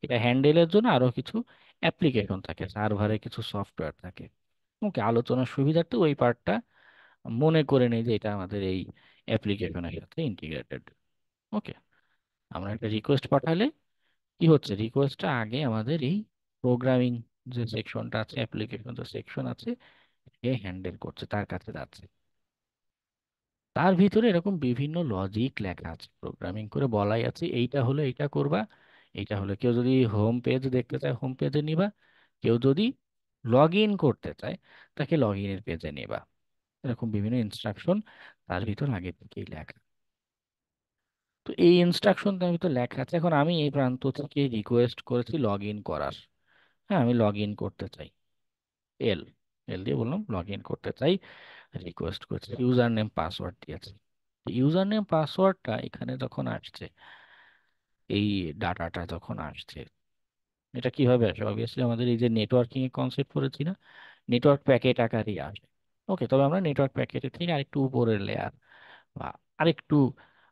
A: এটা হ্যান্ডেলের জন্য আরো কিছু অ্যাপ্লিকেশন থাকে, সার্ভারে কিছু সফটওয়্যার থাকে। ওকে, আলোচনার সুবিধার্থে ওই পার্টটা মনে করে নেই যে এটা আমাদের এই অ্যাপ্লিকেশনের সাথে ইন্টিগ্রেটেড। ওকে, আমরা একটা রিকোয়েস্ট পাঠালে কি হচ্ছে, রিকোয়েস্টটা আগে আমাদের এই প্রোগ্রামিং যে সেকশনটা আছে, অ্যাপ্লিকেশন যে সেকশন আছে, সে হ্যান্ডেল করছে, তার কাছে যাচ্ছে। তার ভিতরে এরকম বিভিন্ন লজিক লেখা আছে, প্রোগ্রামিং করে বলাই আছে, এইটা হলে এইটা করবা, এইটা হলে, কেউ যদি হোম পেজ দেখতে চায় হোম পেজে নিবা, কেউ যদি লগ ইন করতে চায় তাকে লগ ইনের পেজে নিবা, এরকম বিভিন্ন ইনস্ট্রাকশন তার ভিতর আগে থেকেই লেখা। তো এই ইনস্ট্রাকশন তার ভিতর লেখা আছে। এখন আমি এই প্রান্ত থেকে রিকোয়েস্ট করেছি লগ ইন করার, হ্যাঁ, আমি লগ ইন করতে চাই, এল এল দিয়ে বললাম লগ ইন করতে চাই, রিকোয়েস্ট করছি, ইউজার নেম পাসওয়ার্ড দিয়েছি। ইউজার নেম পাসওয়ার্ডটা এখানে যখন আসছে, এই ডাটাটা যখন আসছে, এটা কিভাবে আসে, অবভিয়াসলি আমাদের এই যে নেটওয়ার্কিং এর কনসেপ্ট পড়েছি না, নেটওয়ার্ক প্যাকেট আকারেই আসে। ওকে, তবে আমরা নেটওয়ার্ক প্যাকেটের থেকে আরেকটু উপরের লেয়ার, বা আরেকটু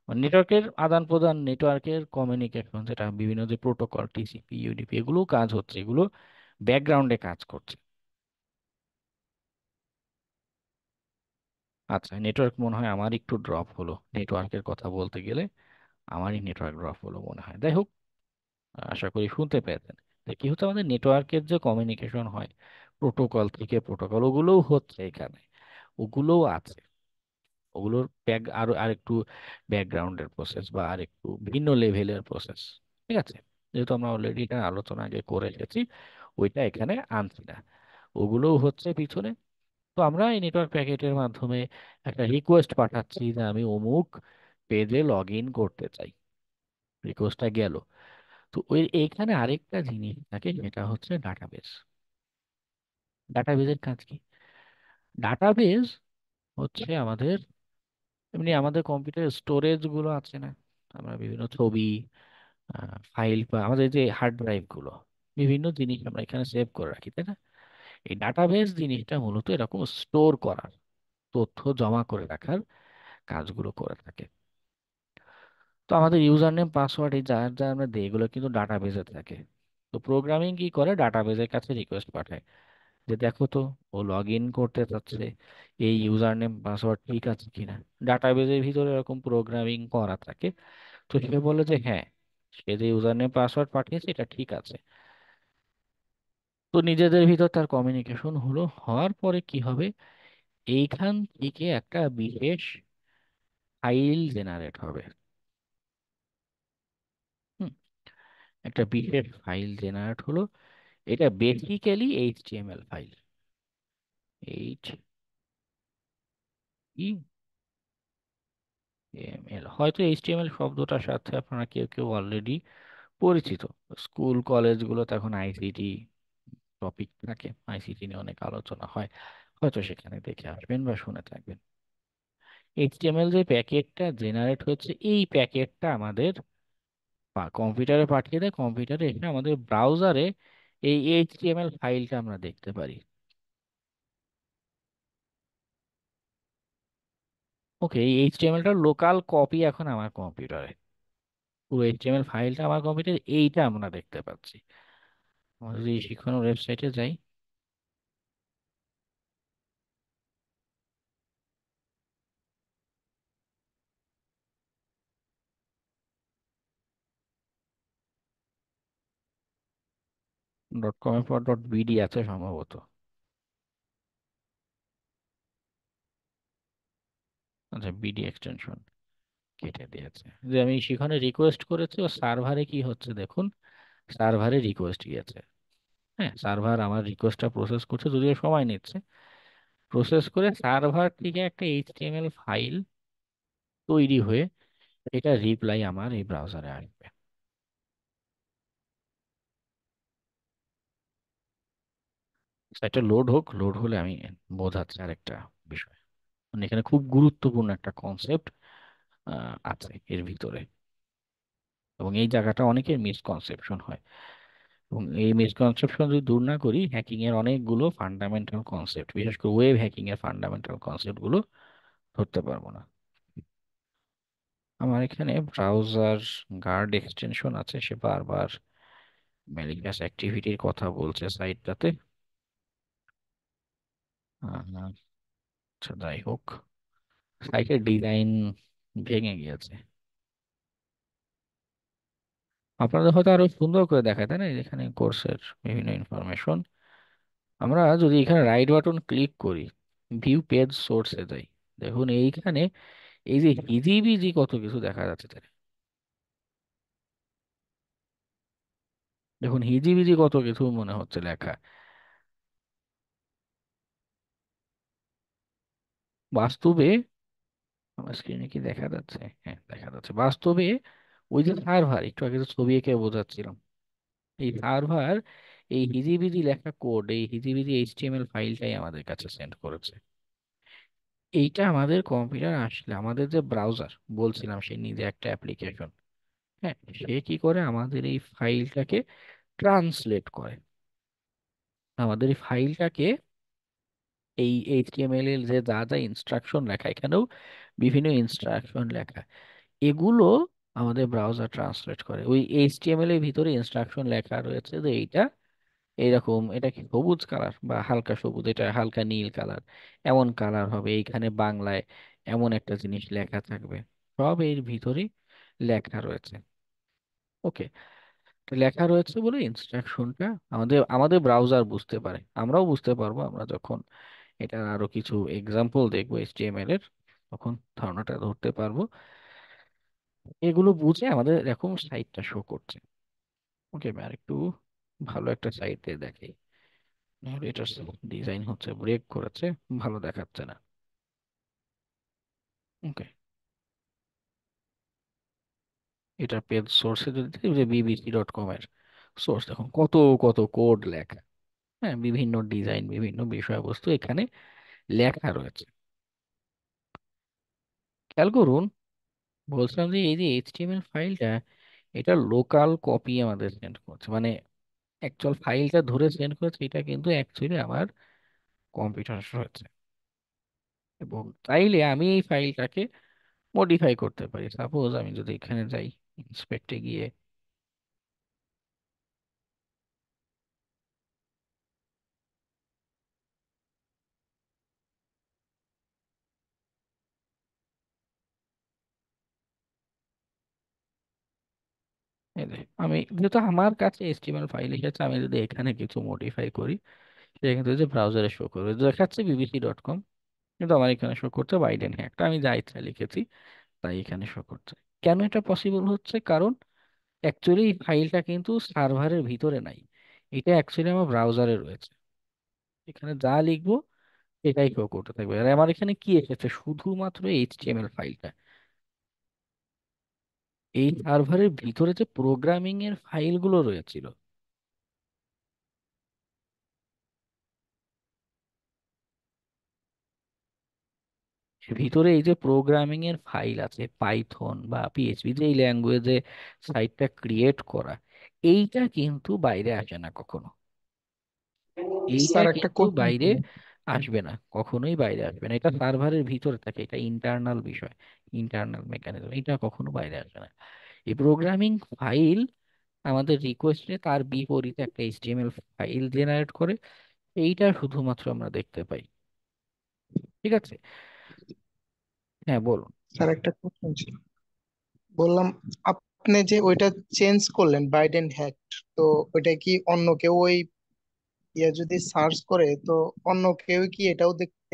A: নেটওয়ার্কের আদান প্রদান, নেটওয়ার্কের কমিউনিকেশন, যেটা বিভিন্ন যে প্রোটোকল, টিসিপি, ইউডিপি, এগুলো কাজ হচ্ছে, এগুলো ব্যাকগ্রাউন্ডে কাজ করছে। আচ্ছা, নেটওয়ার্ক মনে হয় আমার একটু ড্রপ হলো, নেটওয়ার্কের কথা বলতে গেলে আমারই নেটওয়ার্ক ড্রপ হলো মনে হয়। যাই হোক, আশা করি শুনতে পেয়েছেন। যে কি হচ্ছে, আমাদের নেটওয়ার্কের যে কমিউনিকেশন হয় প্রোটোকল থেকে প্রোটোকল, ওগুলোও হচ্ছে এখানে, ওগুলোও আছে, ওগুলোর ব্যাক আরো আরেকটু ব্যাকগ্রাউন্ডের প্রসেস, বা আরেকটু ভিন্ন লেভেলের প্রসেস। ঠিক আছে, যেহেতু আমরা অলরেডি এটা আলোচনা আগে করে এসেছি, ওইটা এখানে আনছি না, ওগুলোও হচ্ছে পিছনে। তো আমরা এই নেটওয়ার্ক প্যাকেটের মাধ্যমে একটা রিকোয়েস্ট পাঠাচ্ছি যে আমি অমুক পেজে লগ ইন করতে চাই, রিকোয়েস্টটা গেল। তো ওই এইখানে আরেকটা জিনিস থাকে, সেটা হচ্ছে ডাটাবেস। ডাটাবেজের কাজ কি? ডাটাবেজ হচ্ছে আমাদের, এমনি আমাদের কম্পিউটার স্টোরেজ গুলো আছে না, আমরা বিভিন্ন ছবি, ফাইল, বা আমাদের যে হার্ড ড্রাইভ গুলো, বিভিন্ন জিনিস আমরা এখানে সেভ করে রাখি, তাই না? এই ডাটাবেস জিনিসটা মূলত এরকম স্টোর করার, তথ্য জমা করে রাখার কাজগুলো করে থাকে। তো আমাদের ইউজার নেম পাসওয়ার্ড এই যা যা আমরা দিই, এগুলো কিন্তু ডাটাবেজে থাকে। তো প্রোগ্রামিং কি করে, ডাটাবেজের কাছে রিকোয়েস্ট পাঠায় যে দেখো তো, ও লগ ইন করতে চাচ্ছে, এই ইউজার নেম পাসওয়ার্ড ঠিক আছে কিনা। ডাটাবেজের ভিতরে এরকম প্রোগ্রামিং করা থাকে। তো সে বলে যে হ্যাঁ, সে যে ইউজার নেম পাসওয়ার্ড পাঠিয়েছে এটা ঠিক আছে। তো নিজেদের ভিতর তার কমিউনিকেশন হলো, হওয়ার পরে কি হবে, এইখান থেকে একটা বিশেষ ফাইল জেনারেট হবে। হুম, একটা বিশেষ ফাইল জেনারেট হলো। এটা basically HTML file. H E M L, হয়তো এইচটিএমএল শব্দটার সাথে আপনারা কেউ কেউ অলরেডি পরিচিত। স্কুল কলেজগুলোতে এখন আইসিটি টপিক থাকে, আইসিটি নিয়ে অনেক আলোচনা হয়, হয়তো সেখানে দেখে আসবেন বা শুনে থাকবেন। এইচটিএমএল যে প্যাকেটটা জেনারেট হচ্ছে, এই প্যাকেটটা আমাদের কম্পিউটারে পাঠিয়ে দেয়, কম্পিউটারে এসে আমাদের ব্রাউজারে এই এইচটিএমএল ফাইলটা আমরা দেখতে পারি। ওকে, এই এইচটিএমএলটার লোকাল কপি এখন আমার কম্পিউটারে, পুরো এইচটিএমএল ফাইলটা আমার কম্পিউটারে, এইটা আমরা দেখতে পাচ্ছি। আমরা যদি এই শিক্ষণ ওয়েবসাইটে যাই, .com এর পর .bd আছে সম্ভবত। আচ্ছা, বিডি এক্সটেনশন কেটে দিয়েছে। যে আমি সেখানে রিকোয়েস্ট করেছি, ও সার্ভারে কি হচ্ছে দেখুন, সার্ভারে রিকোয়েস্ট গিয়েছে। হ্যাঁ, সার্ভার আমার রিকোয়েস্টটা প্রসেস করছে, যদিও সময় নিচ্ছে। প্রসেস করে সার্ভার থেকে একটা এইচটিএমএল ফাইল তৈরি হয়ে এটা রিপ্লাই আমার এই ব্রাউজারে আসবে। সাইটটা লোড হোক, লোড হলে আমি বোঝাচ্ছি আরেকটা বিষয়। মানে এখানে খুব গুরুত্বপূর্ণ একটা কনসেপ্ট আছে এর ভিতরে, এবং এই জায়গাটা অনেকের মিসকনসেপশন হয়। এবং এই মিসকনসেপশন যদি দূর না করি, হ্যাকিং এর অনেকগুলো ফান্ডামেন্টাল কনসেপ্ট, বিশেষ করে ওয়েব হ্যাকিং এর ফান্ডামেন্টাল কনসেপ্ট গুলো ধরতে পারবো না। আমার এখানে ব্রাউজার গার্ড এক্সটেনশন আছে, সে বারবার ম্যালিশিয়াস অ্যাক্টিভিটির কথা বলছে সাইটটাতে। আচ্ছা, যাই হোক, সাইটের ডিজাইন ভেঙে গিয়েছে। আপনাদের হয়তো আরো সুন্দর করে দেখায়, তাই না, এখানে কোর্সের বিভিন্ন ইনফরমেশন। আমরা যদি এখানে রাইট বাটন ক্লিক করি, ভিউ পেজ সোর্সে যাই, দেখুন এইখানে এই যে হিজিবিজি কত কিছু দেখা যাচ্ছে তাই না? দেখুন হিজিবিজি কত কিছু মনে হচ্ছে লেখা। বাস্তবে আমার স্ক্রিনে কি দেখা যাচ্ছে? হ্যাঁ, দেখা যাচ্ছে। বাস্তবে ওই যে সার্ভার, একটু আগে যে ছবি এঁকে বোঝাচ্ছিলাম, এই সার্ভার এই হিজিবিজি লেখা কোড, এই হিজিবিজি এইচটিএমএল ফাইলটাই আমাদের কাছে সেন্ড করেছে। এইটা আমাদের কম্পিউটার আসলে, আমাদের যে ব্রাউজার বলছিলাম সে নিজে একটা অ্যাপ্লিকেশন, হ্যাঁ, সে কি করে আমাদের এই ফাইলটাকে ট্রান্সলেট করে, আমাদের এই ফাইলটাকে, এই এইচটিএমএল এর যে যা যা ইনস্ট্রাকশন লেখা, এখানেও বিভিন্ন ইনস্ট্রাকশন লেখা, এগুলো আমাদের ব্রাউজার ট্রান্সলেট করে। ওই এইচটিএমএল এর ভিতরে ইনস্ট্রাকশন লেখা রয়েছে যে এইটা এইরকম, এটা কি সবুজ কালার বা হালকা সবুজ, এটা হালকা নীল কালার, এমন কালার হবে, এইখানে বাংলায় এমন একটা জিনিস লেখা থাকবে, সব এর ভিতরে লেখা রয়েছে। ওকে, লেখা রয়েছে বলে ইনস্ট্রাকশনটা আমাদের আমাদের ব্রাউজার বুঝতে পারে, আমরাও বুঝতে পারবো। আমরা যখন এটা আরো কিছু এক্সাম্পল দেখবো এইচটিএমএল এর, তখন ধারণাটা ধরতে পারবো। এগুলো বুঝে আমাদের এরকম সাইটটা শো করছে। ওকে, আমি আরেকটু ভালো একটা সাইটে দেখাই, নাহলে এটা ডিজাইন হচ্ছে ব্রেক করেছে, ভালো দেখাচ্ছে না। ওকে, এটা পেজ সোর্সে যদি দেখি যে bbc.com এর সোর্স, দেখুন কত কত কোড লেখা। হ্যাঁ, বিভিন্ন ডিজাইন, বিভিন্ন বিষয়বস্তু এখানে লেখা রয়েছে। খেয়াল করুন, বলছিলাম যে এই যে এইচটিএমএল ফাইলটা, এটা লোকাল কপি আমাদের সেন্ড করছে, মানে অ্যাকচুয়াল ফাইলটা ধরে সেন্ড করেছে, এটা কিন্তু অ্যাকচুয়ালি আমার কম্পিউটার রয়েছে। এবং চাইলে আমি এই ফাইলটাকে মডিফাই করতে পারি। সাপোজ আমি যদি এখানে যাই, ইন্সপেক্টে গিয়ে এই যে, আমি যেহেতু আমার কাছে এইচটিএমএল ফাইল এসেছে, আমি যদি এখানে কিছু মডিফাই করি, সেটা কিন্তু এই যে ব্রাউজারে শো করবে, দেখাচ্ছে bbc.com, কিন্তু আমার এখানে শো করছে বাইডেন হ্যাকটা, আমি যা ইচ্ছা লিখেছি তাই এখানে শো করছে। কেন এটা পসিবল হচ্ছে? কারণ অ্যাকচুয়ালি এই ফাইলটা কিন্তু সার্ভারের ভিতরে নাই, এটা অ্যাকচুয়ালি আমার ব্রাউজারে রয়েছে। এখানে যা লিখবো সেটাই শো করতে থাকবে, আর আমার এখানে কি এসেছে? শুধুমাত্র এইচটিএমএল ফাইলটা। এই সার্ভারের ভিতরে যে প্রোগ্রামিং এর ফাইলগুলো রয়েছিল, এর ভিতরে এই যে প্রোগ্রামিং এর ফাইল আছে, পাইথন বা পিএইচপি, যে ল্যাঙ্গুয়েজে সাইটটা ক্রিয়েট করা, এইটা কিন্তু বাইরে আসে না কখনো। এইটা
B: স্যার একটা
A: কিন্তু
B: কোশ্চেন
A: বাইরে
B: ছিল।
A: আসবে না, কখনোই বাইরে আসবে না। এটা সার্ভারের ভিতরে থাকে, এটা ইন্টারনাল বিষয়, ইন্টারনাল মেকানিজম, এটা কখনো বাইরে আসবে না। এই প্রোগ্রামিং ফাইল আমাদের রিকোয়েস্টে তার বিপরীতে একটা এইচটিএমএল ফাইল জেনারেট করে, এইটা শুধুমাত্র আমরা দেখতে পাই। ঠিক আছে? হ্যাঁ, বলুন।
B: স্যার একটা কোশ্চেন ছিল, বললাম আপনি যে ওইটা চেঞ্জ করলেন বাইডেন হ্যাক, তো ওইটা কি অন্য কেউ ওই যদি সার্চ করে, তো অন্য কেউ কি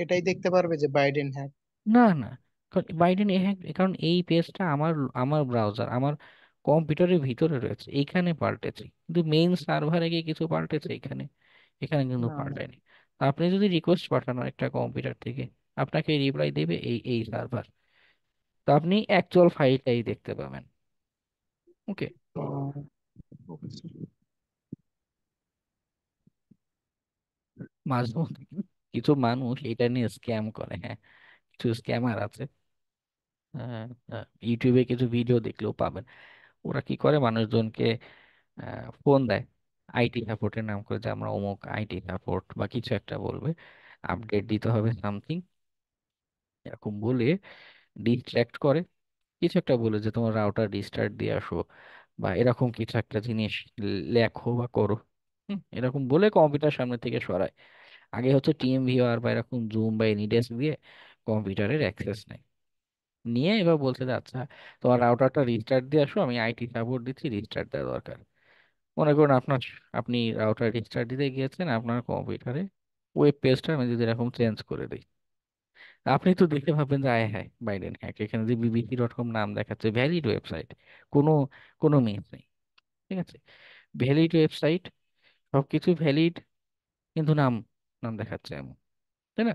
B: এটাই দেখতে পারবে যে বাইডেন হ্যাক?
A: না, না, কারণ বাইডেন এ হ্যাক, কারণ এই পেজটা আমার আমার ব্রাউজার, আমার কম্পিউটারের ভিতরে রয়েছে, এইখানে পাল্টেছে, কিন্তু মেইন সার্ভারে গিয়ে কিছু পাল্টেছে এখানে, এখানে কিন্তু
B: না না।
A: পাল্টায়নি। তা আপনি যদি রিকোয়েস্ট পাঠানো একটা কম্পিউটার থেকে, আপনাকে রিপ্লাই দেবে এই এই সার্ভার, তো আপনি অ্যাকচুয়াল ফাইলটাই দেখতে পাবেন। ওকে।
B: আহ, ওকে স্যার।
A: মাঝে মধ্যে কিছু মানুষ এটা নিয়ে স্ক্যাম করে, হ্যাঁ, কিছু স্ক্যামার আছে। ইউটিউবে কিছু ভিডিও দেখলেও পাবেন। ওরা কি করে, মানুষজনকে ফোন দেয় আইটি সাপোর্টের নাম করে, যে আমরা অমুক আইটি সাপোর্ট বা কিছু একটা বলবে, আপডেট দিতে হবে সামথিং এরকম বলে ডিস্ট্র্যাক্ট করে, কিছু একটা বলে যে তোমার রাউটার রিস্টার্ট দিয়ে আসো, বা এরকম কিছু একটা জিনিস লেখো বা করো। এরকম বলে কম্পিউটার সামনে থেকে সরায়। আগে হচ্ছে টিএম ভিউয়ার বা এরকম জুম বা এনিডেস্ক দিয়ে কম্পিউটারের অ্যাক্সেস নেয়, নিয়ে এবার বলছে যে আচ্ছা, তোমার রাউটারটা রিস্টার্ট দিয়ে আসো, আমি আইটি সাপোর্ট দিচ্ছি, রিস্টার্ট দেওয়া দরকার। মনে করুন আপনি রাউটার রিস্টার্ট দিতে গিয়েছেন, আপনার কম্পিউটারে ওয়েব পেজটা আমি যদি এরকম চেঞ্জ করে দিই, আপনি তো দেখে ভাববেন যে আয় হ্যায় বাইডেন হ্যাক, এখানে যে bbc.com নাম দেখাচ্ছে, ভ্যালিড ওয়েবসাইট, কোনো কোনো মিস নেই। ঠিক আছে, ভ্যালিড ওয়েবসাইট, সবকিছু ভ্যালিড, কিন্তু নাম নাম দেখাচ্ছে এমন, তাই না?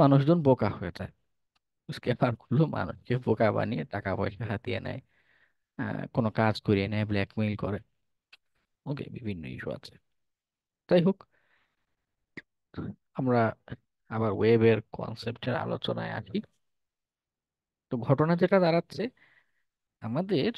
A: মানুষজন বোকা হয়ে যায়, স্ক্যামার গুলো মানুষকে বোকা বানিয়ে টাকা পয়সা হাতিয়ে নেয়, কোনো কাজ করিয়ে নেয়, ব্ল্যাকমেইল করে। ওকে, বিভিন্ন ইস্যু আছে। যাই হোক, আমরা আবার ওয়েবের কনসেপ্টের আলোচনায় আসি। তো ঘটনা যেটা দাঁড়াচ্ছে, আমাদের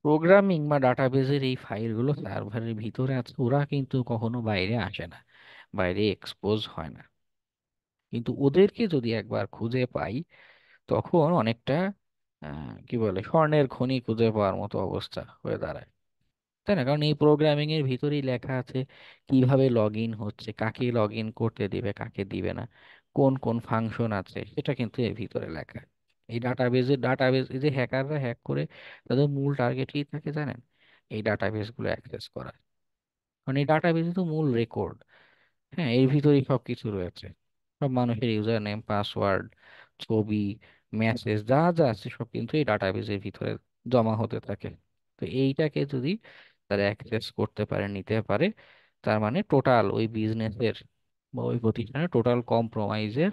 A: প্রোগ্রামিং বা ডাটাবেজের এই ফাইলগুলো সার্ভারের ভিতরে আছে, ওরা কিন্তু কখনো বাইরে আসে না, বাইরে এক্সপোজ হয় না। কিন্তু ওদেরকে যদি একবার খুঁজে পাই, তখন অনেকটা কি বলে, স্বর্ণের খনি খুঁজে পাওয়ার মতো অবস্থা হয়ে দাঁড়ায়, তাই না? কারণ এই প্রোগ্রামিং এর ভিতরেই লেখা আছে কিভাবে লগ ইন হচ্ছে, কাকে লগ ইন করতে দিবে, কাকে দিবে না, কোন কোন ফাংশন আছে, সেটা কিন্তু এর ভিতরে লেখা। এই ডাটাবেজ, এই যে হ্যাকাররা হ্যাক করে, তাদের মূল টার্গেট কি থাকে জানেন? এই ডাটাবেস গুলো অ্যাক্সেস করা। কারণ এই ডাটাবেস তো মূল রেকর্ড। হ্যাঁ, এর ভিতরেই সব কিছু রয়েছে, সব মানুষের ইউজার নেম, পাসওয়ার্ড, ছবি, মেসেজ যা যা আছে সব কিন্তু এই ডাটাবেজের ভিতরে জমা হতে থাকে। তো এইটাকে যদি তারা অ্যাক্সেস করতে পারে, নিতে পারে, তার মানে টোটাল ওই বিজনেসের বা ওই প্রতিষ্ঠানের টোটাল কম্প্রোমাইজের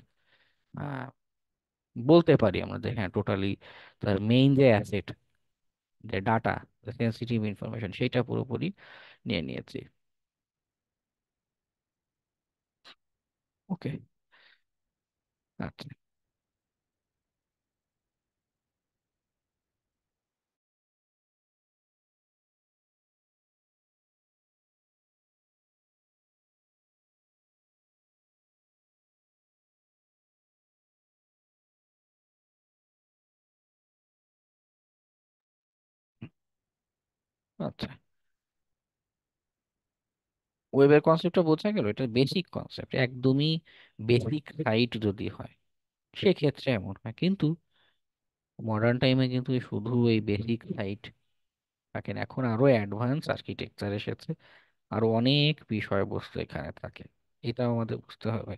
A: বলতে পারি আমরা যে হ্যাঁ টোটালি তার মেইন যে অ্যাসেট, যে ডাটা, সেন্সিটিভ ইনফরমেশন, সেটা পুরোপুরি নিয়ে নিয়েছি। ওকে। আচ্ছা। আচ্ছা, ওয়েবের কনসেপ্টটা বোঝা গেল, এটা বেসিক কনসেপ্ট, একদমই বেসিক সাইট যদি হয় সেক্ষেত্রে এমন হয়, কিন্তু মডার্ন টাইমে কিন্তু এই শুধু এই বেসিক সাইট থাকে না, এখন আরো অ্যাডভান্স আর্কিটেকচার এসেছে, আরো অনেক বিষয়বস্তু এখানে থাকে। এটাও আমাদের বুঝতে হবে।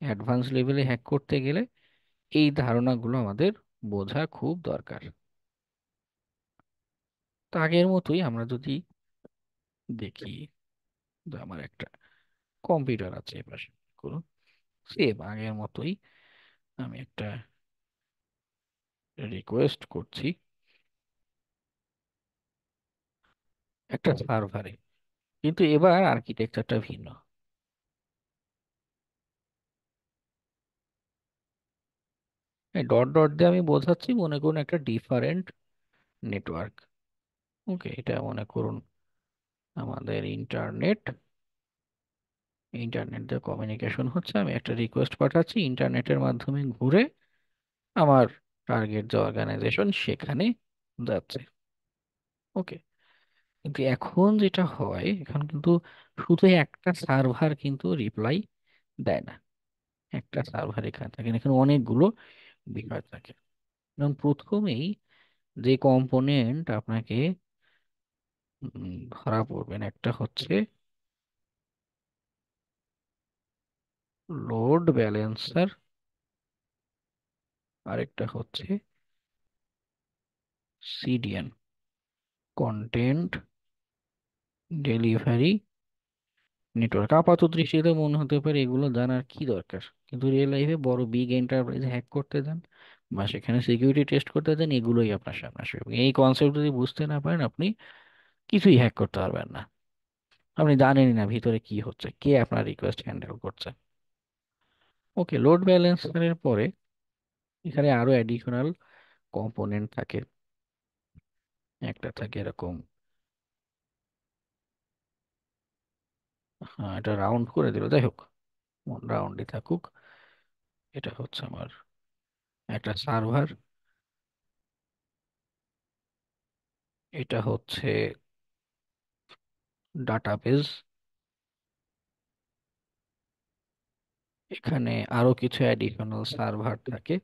A: অ্যাডভান্স লেভেলে হ্যাক করতে গেলে এই ধারণাগুলো আমাদের বোঝা খুব দরকার। তো আগের মতোই আমরা যদি দেখি, যে আমার একটা কম্পিউটার আছে এপাশে, করুন সেম আগের মতোই আমি একটা রিকোয়েস্ট করছি একটা সার্ভারে, কিন্তু এবার আর্কিটেকচারটা ভিন্ন। ডট ডট দিয়ে আমি বোঝাচ্ছি, মনে করুন একটা ডিফারেন্ট নেটওয়ার্ক। ওকে, এটা মনে করুন আমাদের ইন্টারনেট, ইন্টারনেট দিয়ে কমিউনিকেশন হচ্ছে, আমি একটা রিকোয়েস্ট পাঠাচ্ছি ইন্টারনেটের মাধ্যমে ঘুরে আমার টার্গেট যে অর্গানাইজেশন সেখানে যাচ্ছে। ওকে, কিন্তু এখন যেটা হয়, এখন কিন্তু শুধু একটা সার্ভার কিন্তু রিপ্লাই দেয় না। একটা সার্ভার এখানে থাকে না, এখানে অনেকগুলো বিষয় থাকে। যেমন প্রথমেই যে কম্পোনেন্ট আপনাকে ধরা পড়বেন, একটা হচ্ছে লোড ব্যালেন্সার, আরেকটা হচ্ছে সিডিএন, কন্টেন্ট ডেলিভারি নেটওয়ার্ক। আপাত দৃষ্টিতে মনে হতে পারে এগুলো জানার কি দরকার, কিন্তু রিয়েল লাইফে বড় বিগ এন্টারপ্রাইজ হ্যাক করতে যান বা সেখানে সিকিউরিটি টেস্ট করতে যান, এগুলোই আপনার সামনে আসবে। এবং এই কনসেপ্ট যদি বুঝতে না পারেন, আপনি কিছুই হ্যাক করতে পারবেন না। আপনি জানেনই না ভিতরে কি হচ্ছে, কে আপনার রিকোয়েস্ট হ্যান্ডেল করছে। ওকে, লোড ব্যালেন্সারের পরে এখানে আরো অ্যাডিশনাল কম্পোনেন্ট থাকে। একটা থাকে এরকম, হ্যাঁ এটা রাউন্ড করে দিল, যাই হোক রাউন্ডই থাকুক, এটা হচ্ছে আমার একটা সার্ভার, এটা হচ্ছে ডাটাবেজ, এখানে আরো কিছু অ্যাডিশনাল সার্ভার থাকে।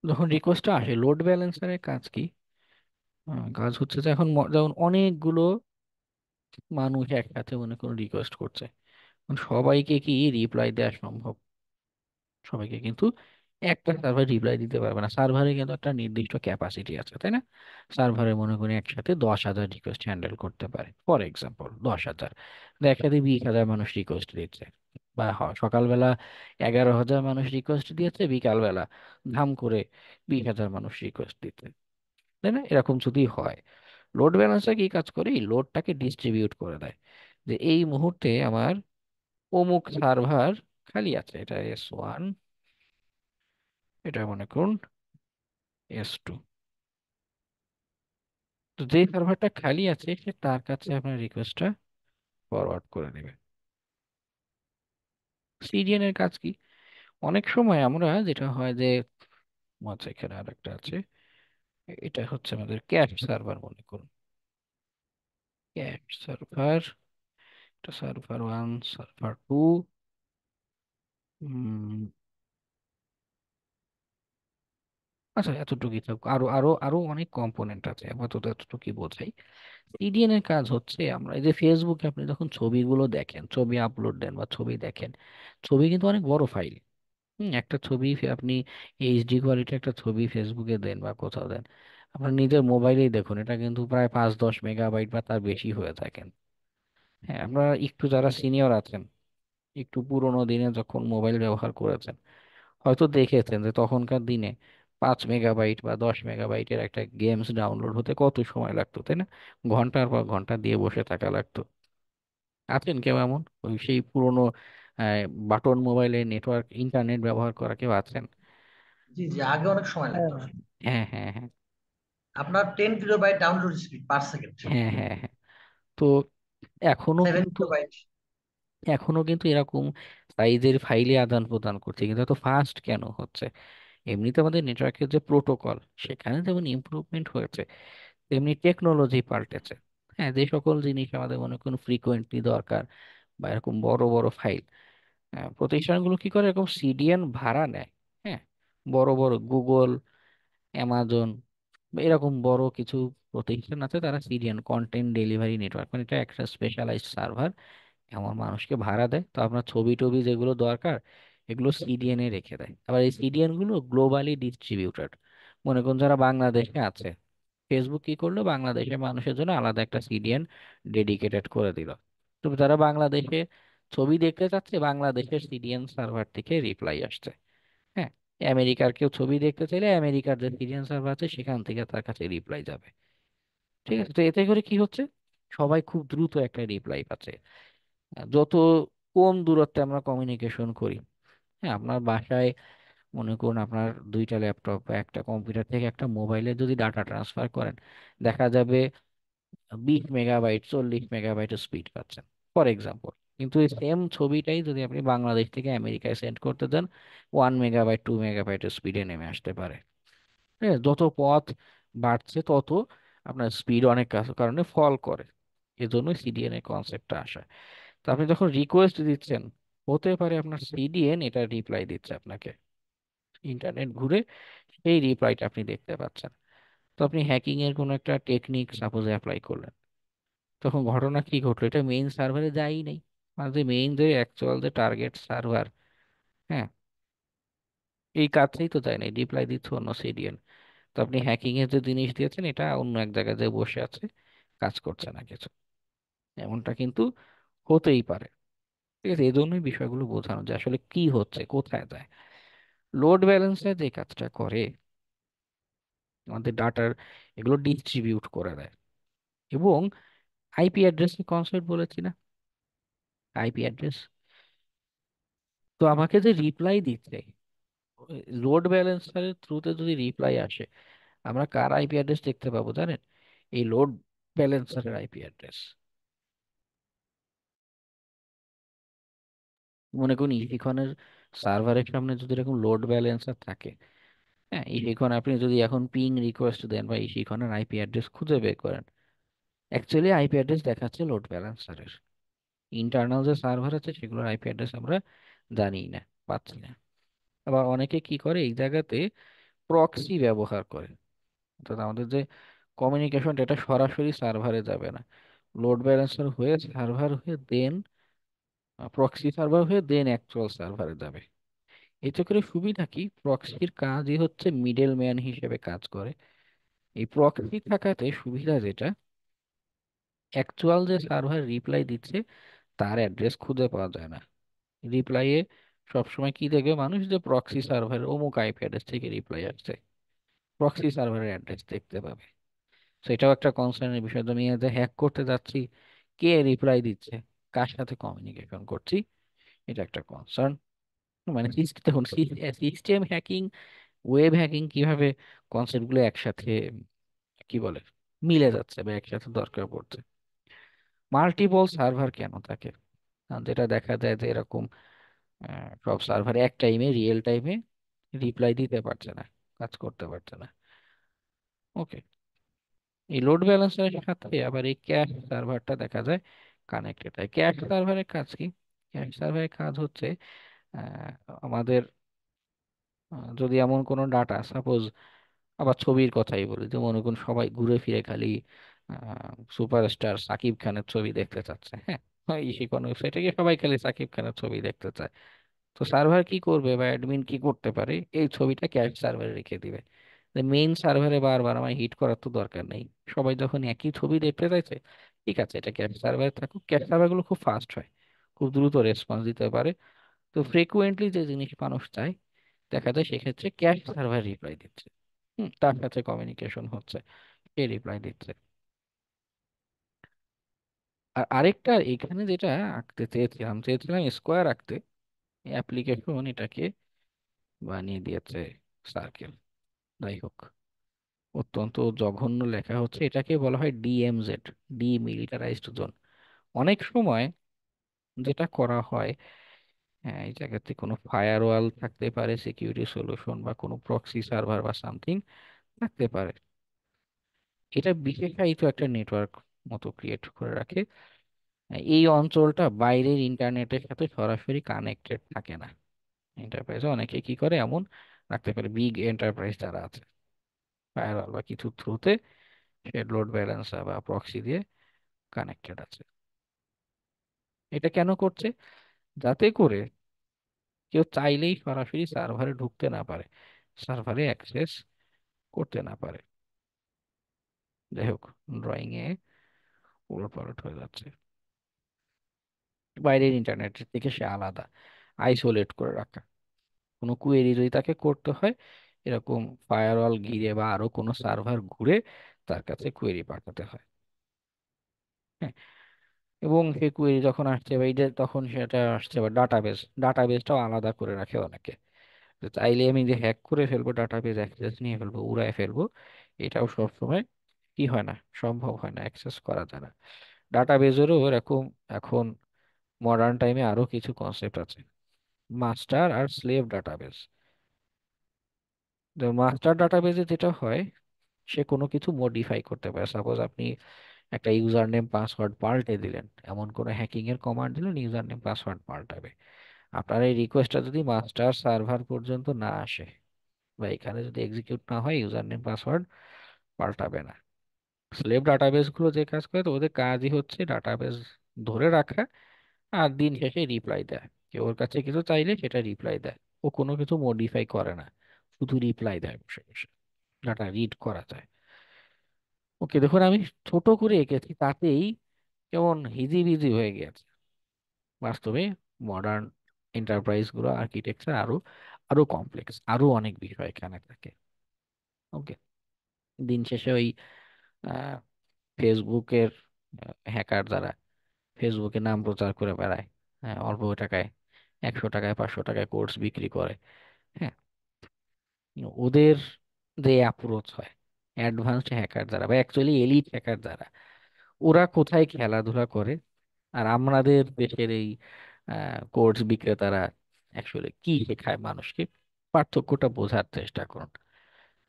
A: যখন রিকোয়েস্টটা আসে, লোড ব্যালেন্সারের কাজ কি? কাজ হচ্ছে যে এখন যেমন অনেকগুলো মানুষ একসাথে মনে করুন রিকোয়েস্ট করছে, এখন সবাইকে কি রিপ্লাই দেওয়া সম্ভব? সবাইকে কিন্তু একটা সার্ভার রিপ্লাই দিতে পারবে না, সার্ভারে কিন্তু একটা নির্দিষ্ট ক্যাপাসিটি আছে, তাই না? সার্ভারে মনে করি একসাথে 10,000 রিকোয়েস্ট হ্যান্ডেল করতে পারে, ফর এক্সাম্পল 10,000। একসাথে 20,000 মানুষ রিকোয়েস্ট দিচ্ছে, বা সকালবেলা 11,000 মানুষ রিকোয়েস্ট দিয়েছে, বিকালবেলা ধাম করে 20,000 মানুষ রিকোয়েস্ট দিচ্ছে, তাই না? এরকম যদি হয়, লোড ব্যালেন্সার কি কাজ করে, এই লোডটাকে ডিস্ট্রিবিউট করে দেয়, যে এই মুহূর্তে আমার অমুক সার্ভার খালি আছে, এটা S1, এটা মনে করুন S2। তো যে সার্ভারটা খালি আছে সে তার কাছে আপনার রিকোয়েস্টটা ফরওয়ার্ড করে দেবে। সিডিএন এর কাজ কি? অনেক সময় আমরা যেটা হয় যে, আচ্ছা এখানে আর একটা আছে, এটা হচ্ছে আমাদের ক্যাশ সার্ভার মনে করুন, ক্যাশ সার্ভার, এটা সার্ভার 1, সার্ভার 2। আচ্ছা, এতটুকুই থাক, আরো আরো আরো অনেক কম্পোনেন্ট আছে, আপাতত এতটুকুই বোঝাই। সিডিএন এর কাজ হচ্ছে, আমরা এই যে ফেসবুকে আপনি যখন ছবিগুলো দেখেন, ছবি আপলোড দেন বা ছবি দেখেন, ছবি কিন্তু অনেক বড় ফাইল। একটা ছবি আপনি এইচডি কোয়ালিটি একটা ছবি ফেসবুকে দেন বা কোথাও দেন, আপনার নিজের মোবাইলেই দেখুন, এটা কিন্তু প্রায় 5-10 মেগাবাইট বা তার বেশি হয়ে থাকেন। হ্যাঁ, আমরা একটু যারা সিনিয়র আছেন, একটু পুরোনো দিনে যখন মোবাইল ব্যবহার করেছেন, হয়তো দেখেছেন যে তখনকার দিনে 5 মেগাবাইট বা 10 মেগাবাইটের একটা গেমস ডাউনলোড হতে কত সময় লাগতো, তাই না? ঘন্টার পর ঘন্টা দিয়ে বসে থাকা লাগতো। আছেন কেউ এমন, ওই সেই পুরোনো বাটন মোবাইলে নেটওয়ার্ক ইন্টারনেট ব্যবহার করা কেউ আছেন?
H: জি জি, আগে অনেক সময় লাগতো
I: হ্যাঁ,
H: আসলে।
A: হ্যাঁ, হ্যাঁ, হ্যাঁ,
H: আপনার 10 kilobyte download speed per second.
A: হ্যাঁ, হ্যাঁ, হ্যাঁ। তো এখনো
H: সেভেন
A: কিন্তু
H: কিলোবাইট
A: এখনো কিন্তু এরকম সাইজের ফাইলে আদান প্রদান করছে, কিন্তু এত ফাস্ট কেন হচ্ছে? এমনিতে আমাদের নেটওয়ার্কের যে প্রোটোকল, সেখানে যেমন ইমপ্রুভমেন্ট হয়েছে, তেমনি টেকনোলজি পাল্টেছে। হ্যাঁ, যে সকল জিনিস আমাদের মনে করুন ফ্রিকোয়েন্টলি দরকার, বা এরকম বড় বড় ফাইল, প্রতিষ্ঠানগুলো কি করে, এরকম সিডিএন ভাড়া নেয়। হ্যাঁ, বড় বড় গুগল, অ্যামাজন, এরকম বড় কিছু প্রতিষ্ঠান আছে, তারা সিডিএন কন্টেন্ট ডেলিভারি নেটওয়ার্ক, মানে এটা একটা স্পেশালাইজড সার্ভার, এমন মানুষকে ভাড়া দেয়। তো আপনার ছবি টবি যেগুলো দরকার, এগুলো সিডিএন এ রেখে দেয়। আবার এই সিডিএন গুলো গ্লোবালি ডিস্ট্রিবিউটেড। মনে করুন যারা বাংলাদেশে আছে, ফেসবুক কি করলো, বাংলাদেশের মানুষের জন্য আলাদা একটা সিডিএন ডেডিকেটেড করে দিল। তো যারা বাংলাদেশে ছবি দেখতে চাচ্ছে, বাংলাদেশের সিডিএন সার্ভার থেকে রিপ্লাই আসছে। হ্যাঁ, আমেরিকার কেউ ছবি দেখতে চাইলে আমেরিকার যে সিরিয়ান সার্ভার আছে সেখান থেকে তার কাছে রিপ্লাই যাবে। ঠিক আছে, তো এতে করে কি হচ্ছে, সবাই খুব দ্রুত একটা রিপ্লাই পাচ্ছে। যত কম দূরত্বে আমরা কমিউনিকেশন করি, হ্যাঁ, আপনার বাসায় মনে করুন আপনার দুইটা ল্যাপটপ বা একটা কম্পিউটার থেকে একটা মোবাইলে যদি ডাটা ট্রান্সফার করেন, দেখা যাবে 20 মেগাবাইট 40 মেগাবাইট স্পিড পাচ্ছেন, ফর এক্সাম্পল। কিন্তু এই সেম ছবিটাই যদি আপনি বাংলাদেশ থেকে আমেরিকায় সেন্ড করতে চান, 1 মেগাবাইট 2 মেগাবাইট স্পিডে নেমে আসতে পারে। হ্যাঁ, যত পথ বাড়ছে তত আপনার স্পিড অনেক কারণে ফল করে। এজন্যই সিডিএন এর কনসেপ্টটা আসে। তো আপনি যখন রিকোয়েস্ট দিচ্ছেন, হতে পারে আপনার সিডিএন এটা রিপ্লাই দিচ্ছে আপনাকে, ইন্টারনেট ঘুরে সেই রিপ্লাইটা আপনি দেখতে পাচ্ছেন। তো আপনি হ্যাকিং এর কোনো একটা টেকনিক সাপোজ অ্যাপ্লাই করলেন, তখন ঘটনা কি ঘটলো, এটা মেইন সার্ভারে যায়ই নেই, মানে যে মেইন যে অ্যাকচুয়াল যে টার্গেট সার্ভার, হ্যাঁ, এই কাজটাই তো যায় নাই, রিপ্লাই দিচ্ছে অন্য সিডিএন। তো আপনি হ্যাকিং এর যে জিনিস দিয়েছেন, এটা অন্য এক জায়গায় যে বসে আছে, কাজ করছে না কিছু, এমনটা কিন্তু হতেই পারে। ঠিক আছে, এই জন্যই বিষয়গুলো বোঝানো যে আসলে কি হচ্ছে, কোথায় যায়। লোড ব্যালেন্সার যে কাজটা করে, আমাদের ডাটার এগুলো ডিস্ট্রিবিউট করে দেয়। এবং আইপি অ্যাড্রেসের কনসেপ্ট বলেছি না, আইপি অ্যাড্রেস, তো আমাকে যে রিপ্লাই দিচ্ছে, লোড ব্যালেন্সারের থ্রুতে যদি রিপ্লাই আসে, আমরা কার আইপি অ্যাড্রেস দেখতে পাবো জানেন? এই লোড ব্যালেন্সারের আইপি অ্যাড্রেস। মনে করুন ইথিকনের সার্ভারের সামনে যদি এরকম লোড ব্যালেন্সার থাকে, হ্যাঁ, ইথিকন আপনি যদি এখন পিং রিকোয়েস্ট দেন বা ইথিকনের আইপি অ্যাড্রেস খুঁজে বের করেন, অ্যাকচুয়ালি আইপি অ্যাড্রেস দেখাচ্ছে লোড ব্যালেন্সারের। ইন্টারনাল যে সার্ভার আছে সেগুলোর আইপি অ্যাড্রেস আমরা জানি না, পাচ্ছি না। আবার অনেকে কি করে এই জায়গাতে প্রক্সি ব্যবহার করে, অর্থাৎ আমাদের যে কমিউনিকেশনটা, এটা সরাসরি সার্ভারে যাবে না, লোড ব্যালেন্সার হয়ে সার্ভার হয়ে দেন প্রক্সি সার্ভার হয়ে দেন অ্যাকচুয়াল সার্ভারে যাবে। এতে করে সুবিধা কি, প্রক্সির কাজই হচ্ছে মিডল ম্যান হিসেবে কাজ করে। এই প্রক্সি থাকাতে সুবিধা যেটা, অ্যাকচুয়াল যে সার্ভার রিপ্লাই দিচ্ছে তার অ্যাড্রেস খুঁজে পাওয়া যায় না। রিপ্লাইয়ে সবসময় কি দেখবে মানুষ, যে প্রক্সি সার্ভারের অমুক আইপি অ্যাড্রেস থেকে রিপ্লাই আসছে, প্রক্সি সার্ভারের অ্যাড্রেস দেখতে পাবে। সেটাও একটা কনসার্নের বিষয়, তুমি যে হ্যাক করতে যাচ্ছি, কে রিপ্লাই দিচ্ছে, কার সাথে কমিউনিকেশন করছি, এটা একটা কনসার্ন। মানে দেখুন, সিস্টেম হ্যাকিং, ওয়েব হ্যাকিং কিভাবে কনসেপ্ট গুলো একসাথে কি বলে মিলে যাচ্ছে বা একসাথে দরকার পড়ছে। মাল্টিপল সার্ভার কেন থাকে? যেটা দেখা যায় যে এরকম সব সার্ভার এক টাইমে রিয়েল টাইমে রিপ্লাই দিতে পারছে না, কাজ করতে পারছে না। ওকে, এই লোড ব্যালেন্সারের সাথে আবার এই ক্যাশ সার্ভারটা দেখা যায় কানেক্টেড হয়। ক্যাশ সার্ভারের কাজ কি? ক্যাশ সার্ভারের কাজ হচ্ছে আহ, আমাদের যদি এমন কোনো ডাটা, সাপোজ আবার ছবির কথাই বলি, যে মনে করুন সবাই ঘুরে ফিরে খালি সুপারস্টার সাকিব খানের ছবি দেখতে চাচ্ছে, হ্যাঁ, এই কোনো ওয়েবসাইটে গিয়ে সবাই খালি সাকিব খানের ছবি দেখতে চায়। তো সার্ভার কি করবে বা অ্যাডমিন কি করতে পারে, এই ছবিটা ক্যাশ সার্ভারে রেখে দিবে। মেইন সার্ভারে বারবার আমার হিট করার তো দরকার নেই, সবাই যখন একই ছবি দেখতে চাইছে, ঠিক আছে এটা ক্যাশ সার্ভারে থাকুক। ক্যাশ সার্ভারগুলো খুব ফাস্ট হয়, খুব দ্রুত রেসপন্স দিতে পারে। তো ফ্রিকুয়েন্টলি যে জিনিস মানুষ চায়, দেখা যায় সেক্ষেত্রে ক্যাশ সার্ভার রিপ্লাই দিচ্ছে, তার সাথে কমিউনিকেশন হচ্ছে, সে রিপ্লাই দিচ্ছে। আর আরেকটা এখানে যেটা আঁকতে চেয়েছিলাম, স্কোয়ার আঁকতে, অ্যাপ্লিকেশন এটাকে বানিয়ে দিয়েছে সার্কেল। যাই হোক, অত্যন্ত জঘন্য লেখা হচ্ছে, এটাকে বলা হয় ডিএমজেড, ডিমিলিটারাইজড জোন। অনেক সময় যেটা করা হয়, হ্যাঁ, এই জায়গাতে কোনো ফায়ারওয়াল থাকতে পারে, সিকিউরিটি সলিউশন বা কোনো প্রক্সি সার্ভার বা সামথিং থাকতে পারে, এটা বিশেষায়িত একটা নেটওয়ার্ক মতো ক্রিয়েট করে রাখে। এই অঞ্চলটা বাইরের ইন্টারনেটের সাথে সরাসরি কানেক্টেড থাকে না। এন্টারপ্রাইজে অনেকে কি করে এমন রাখতে পারে, বিগ এন্টারপ্রাইজ যারা আছে, ফায়ারওয়াল বা কিছু থ্রুতে সে লোড ব্যালেন্সার বা প্রক্সি দিয়ে কানেক্টেড আছে। এটা কেন করছে? যাতে করে কেউ চাইলেই সরাসরি সার্ভারে ঢুকতে না পারে, সার্ভারে অ্যাক্সেস করতে না পারে। যাই হোক, ড্রয়িং এ উলটপালট হয়ে যাচ্ছে। বাইরের ইন্টারনেটের থেকে সে আলাদা, আইসোলেট করে রাখা। কোনো কুয়েরি যদি তাকে করতে হয়, এরকম ফায়ারওয়াল ঘিরে বা আরো কোনো সার্ভার ঘুরে তার কাছে কুয়েরি পাঠাতে হয়। হ্যাঁ, এবং সেই কুয়েরি যখন আসছে বা এইটা তখন সেটা আসছে, বা ডাটাবেসটাও আলাদা করে রাখে অনেকে। তো চাইলে আমি যে হ্যাক করে ফেলবো, ডাটাবেস অ্যাক্সেস নিয়ে ফেলবো, উড়ায় ফেলবো, এটাও সবসময় কি হয় না, সম্ভব হয় না, অ্যাক্সেস করা যায় না। ডাটাবেজেরও এরকম এখন মডার্ন টাইমে আরো কিছু কনসেপ্ট আছে, মাস্টার আর স্লেভ ডাটাবেজ। মাস্টার ডাটাবেজে যেটা হয়, সে কোনো কিছু মডিফাই করতে পারে। সাপোজ আপনি একটা ইউজার নেম পাসওয়ার্ড পাল্টে দিলেন, এমন কোনো হ্যাকিং এর কমান্ড দিলেন, ইউজার নেম পাসওয়ার্ড পাল্টাবে। আপনার এই রিকোয়েস্টটা যদি মাস্টার সার্ভার পর্যন্ত না আসে বা এখানে যদি এক্সিকিউট না হয়, ইউজার নেম পাসওয়ার্ড পাল্টাবে না। স্লেভ ডাটাবেস গুলো যে কাজ করে, তো ওদের কাজই হচ্ছে ডাটাবেস ধরে রাখা আর দিন শেষে রিপ্লাই দেয়। কেউ ওর কাছে কিছু চাইলে সেটা রিপ্লাই দেয়, ও কোনো কিছু মডিফাই করে না, শুধু রিপ্লাই দেয় বসে বসে, ডাটা রিড করা যায়। ওকে, দেখুন আমি ছোট করে এঁকেছি, তাতেই কেমন হিজিবিজি হয়ে গেছে। বাস্তবে মডার্ন এন্টারপ্রাইজ গুলো আর্কিটেকচার আরো আরো কমপ্লেক্স, আরো অনেক বিষয় এখানে থাকে। ওকে, দিন শেষে ওই আহ, ফেসবুকের হ্যাকার যারা ফেসবুকে নাম প্রচার করে বেড়ায়, হ্যাঁ, অল্প টাকায়, 100 টাকায় 500 টাকায় কোর্স বিক্রি করে, হ্যাঁ, ওদের যে অ্যাপ্রোচ হয়, অ্যাডভান্সড হ্যাকার যারা বা অ্যাকচুয়ালি এলিট হ্যাকার যারা, ওরা কোথায় খেলাধুলা করে, আর আমাদের দেশের এই কোর্স বিক্রেতারা অ্যাকচুয়ালি কি শেখায় মানুষকে, পার্থক্যটা বোঝার চেষ্টা করুন।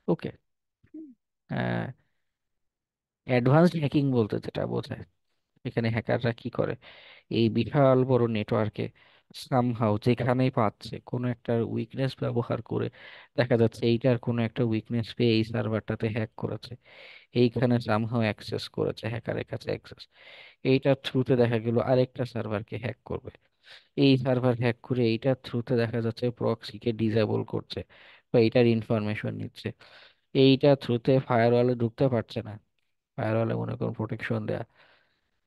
A: ওকে, অ্যাডভান্সড হ্যাকিং বলতে যেটা বোঝায়, এখানে হ্যাকাররা কি করে, এই বিশাল বড় নেটওয়ার্কে সামহাও যেখানেই পাচ্ছে কোনো একটা উইকনেস ব্যবহার করে, দেখা যাচ্ছে এইটার কোনো একটা উইকনেস পেয়ে এই সার্ভারটাতে হ্যাক করেছে, এইখানে সামহাও অ্যাক্সেস করেছে, হ্যাকারের কাছে অ্যাক্সেস, এইটার থ্রুতে দেখা গেল আরেকটা সার্ভারকে হ্যাক করবে, এই সার্ভার হ্যাক করে এইটার থ্রুতে দেখা যাচ্ছে প্রক্সিকে ডিসেবল করছে বা এইটার ইনফরমেশন নিচ্ছে, এইটার থ্রুতে ফায়ারওয়ালে ঢুকতে পারছে না, ফায়ারওয়ালে মনে করুন প্রোটেকশন দেয়া,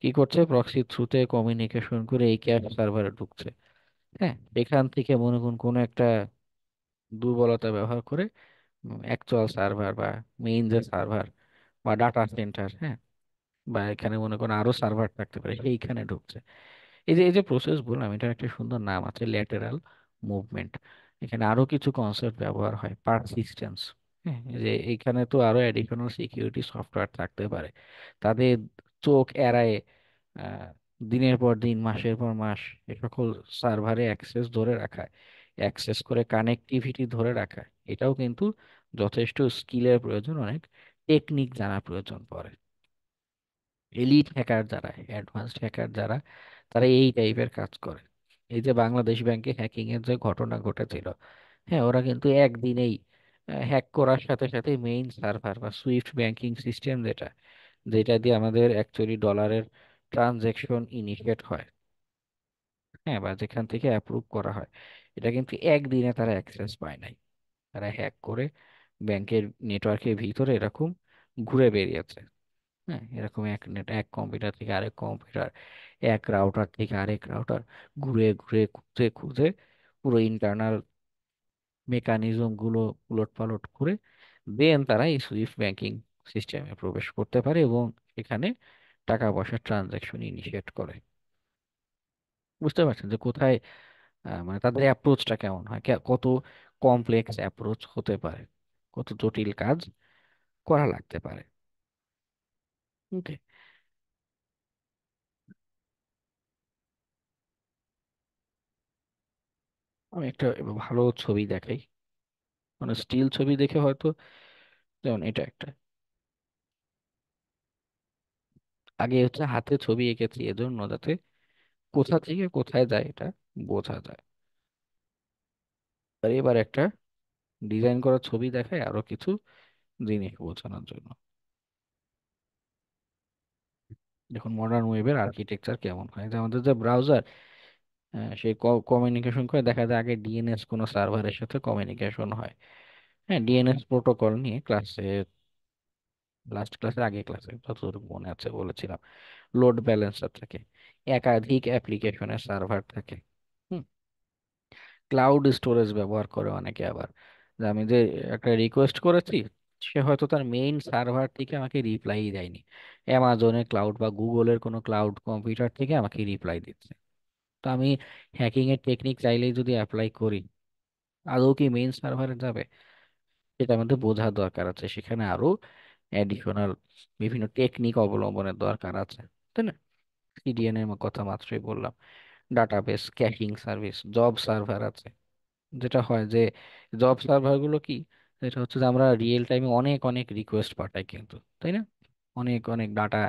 A: কি করছে, প্রক্সির থ্রুতে কমিউনিকেশন করে এই ক্যাশ সার্ভারে ঢুকছে। হ্যাঁ, এখান থেকে মনে করুন কোনো একটা দুর্বলতা ব্যবহার করে অ্যাকচুয়াল সার্ভার বা মেইন যে সার্ভার বা ডাটা সেন্টার, হ্যাঁ, বা এখানে মনে করুন আরো সার্ভার থাকতে পারে, সেইখানে ঢুকছে। এই যে প্রসেস বললাম, এটার একটা সুন্দর নাম আছে, ল্যাটেরাল মুভমেন্ট। এখানে আরো কিছু কনসেপ্ট ব্যবহার হয়, পারসিস্টেন্স। হ্যাঁ, এই যে এখানে তো আরো অ্যাডিশনাল সিকিউরিটি সফটওয়্যার থাকতে পারে, তাদের চোখ এড়ায় আহ, দিনের পর দিন, মাসের পর মাস এ সকল সার্ভারে অ্যাক্সেস ধরে রাখা, অ্যাক্সেস করে কানেক্টিভিটি ধরে রাখা, এটাও কিন্তু যথেষ্ট স্কিলের প্রয়োজন, অনেক টেকনিক জানা প্রয়োজন পড়ে। এলিট হ্যাকার যারা, অ্যাডভান্সড হ্যাকার যারা, তারা এই টাইপের কাজ করে। এই যে বাংলাদেশ ব্যাংকে হ্যাকিং এর যে ঘটনা ঘটেছিল, হ্যাঁ, ওরা কিন্তু একদিনেই হ্যাক করার সাথে সাথে মেইন সার্ভার বা সুইফট ব্যাংকিং সিস্টেম যেটা যেটা দিয়ে আমাদের অ্যাকচুয়ালি ডলারের ট্রানজেকশন ইনিশিয়েট হয়, হ্যাঁ, বা যেখান থেকে অ্যাপ্রুভ করা হয়, এটা কিন্তু একদিনে তারা অ্যাক্সেস পায় নাই। তারা হ্যাক করে ব্যাংকের নেটওয়ার্কের ভিতরে এরকম ঘুরে বেরিয়েছে। হ্যাঁ, এরকম এক কম্পিউটার থেকে আরেক কম্পিউটার, এক রাউটার থেকে আরেক রাউটার, ঘুরে ঘুরে খুঁজে খুঁজে পুরো ইন্টারনাল মেকানিজম গুলো উলট পালট করে দেন তারা এই সুইফট ব্যাংকিং সিস্টেমে প্রবেশ করতে পারে এবং এখানে টাকা পয়সার ট্রানজাকশন ইনিশিয়েট করে। বুঝতে পারছেন যে কোথায় মানে তাদের অ্যাপ্রোচটা কেমন হয়, কত কমপ্লেক্স অ্যাপ্রোচ হতে পারে, কত জটিল কাজ করা লাগতে পারে। ওকে, আমি একটা এবার ভালো ছবি দেখাই, মানে স্টিল ছবি দেখে হয়তো, যেমন এটা একটা, আগে হচ্ছে হাতে ছবি এঁকেছি এজন্য যাতে কোথা থেকে কোথায় যায় এটা বোঝা যায়। আর এবার একটা ডিজাইন করা ছবি দেখায় আরো কিছু জিনিস বোঝানোর জন্য। দেখুন মডার্ন ওয়েবের আর্কিটেকচার কেমন হয়, যে আমাদের যে ব্রাউজার সে কমিউনিকেশন করে, দেখা যায় আগে ডিএনএস কোনো সার্ভারের সাথে কমিউনিকেশন হয়। হ্যাঁ, ডিএনএস প্রোটোকল নিয়ে ক্লাসে, লাস্ট ক্লাসে আগে ক্লাসে যতদূর মনে আছে বলেছিলাম, লোড ব্যালেন্সার থাকে, একাধিক অ্যাপ্লিকেশনের সার্ভার থাকে, ক্লাউড স্টোরেজ ব্যবহার করে অনেকে আবার, যে আমি যে একটা রিকোয়েস্ট করেছি সে হয়তো তার মেইন সার্ভার থেকে আমাকে রিপ্লাই দেয়নি, অ্যামাজনের ক্লাউড বা গুগলের কোনো ক্লাউড কম্পিউটার থেকে আমাকে রিপ্লাই দিচ্ছে। তো আমি হ্যাকিং এর টেকনিক চাইলেই যদি অ্যাপ্লাই করি, আদৌ কি মেইন সার্ভারে যাবে, সেটা আমাদের বোঝার দরকার আছে। সেখানে আরো অ্যাডিশনাল বিভিন্ন টেকনিক অবলম্বনের দরকার আছে, তাই না? সিডিএন এর কথা মাত্রই বললাম, ডাটাবেস ক্যাশিং সার্ভিস, জব সার্ভার আছে। যেটা হয় যে জব সার্ভার গুলো কি, যেটা হচ্ছে যে আমরা রিয়েল টাইমে অনেক অনেক রিকোয়েস্ট পাঠাই কিন্তু, তাই না? অনেক অনেক ডাটা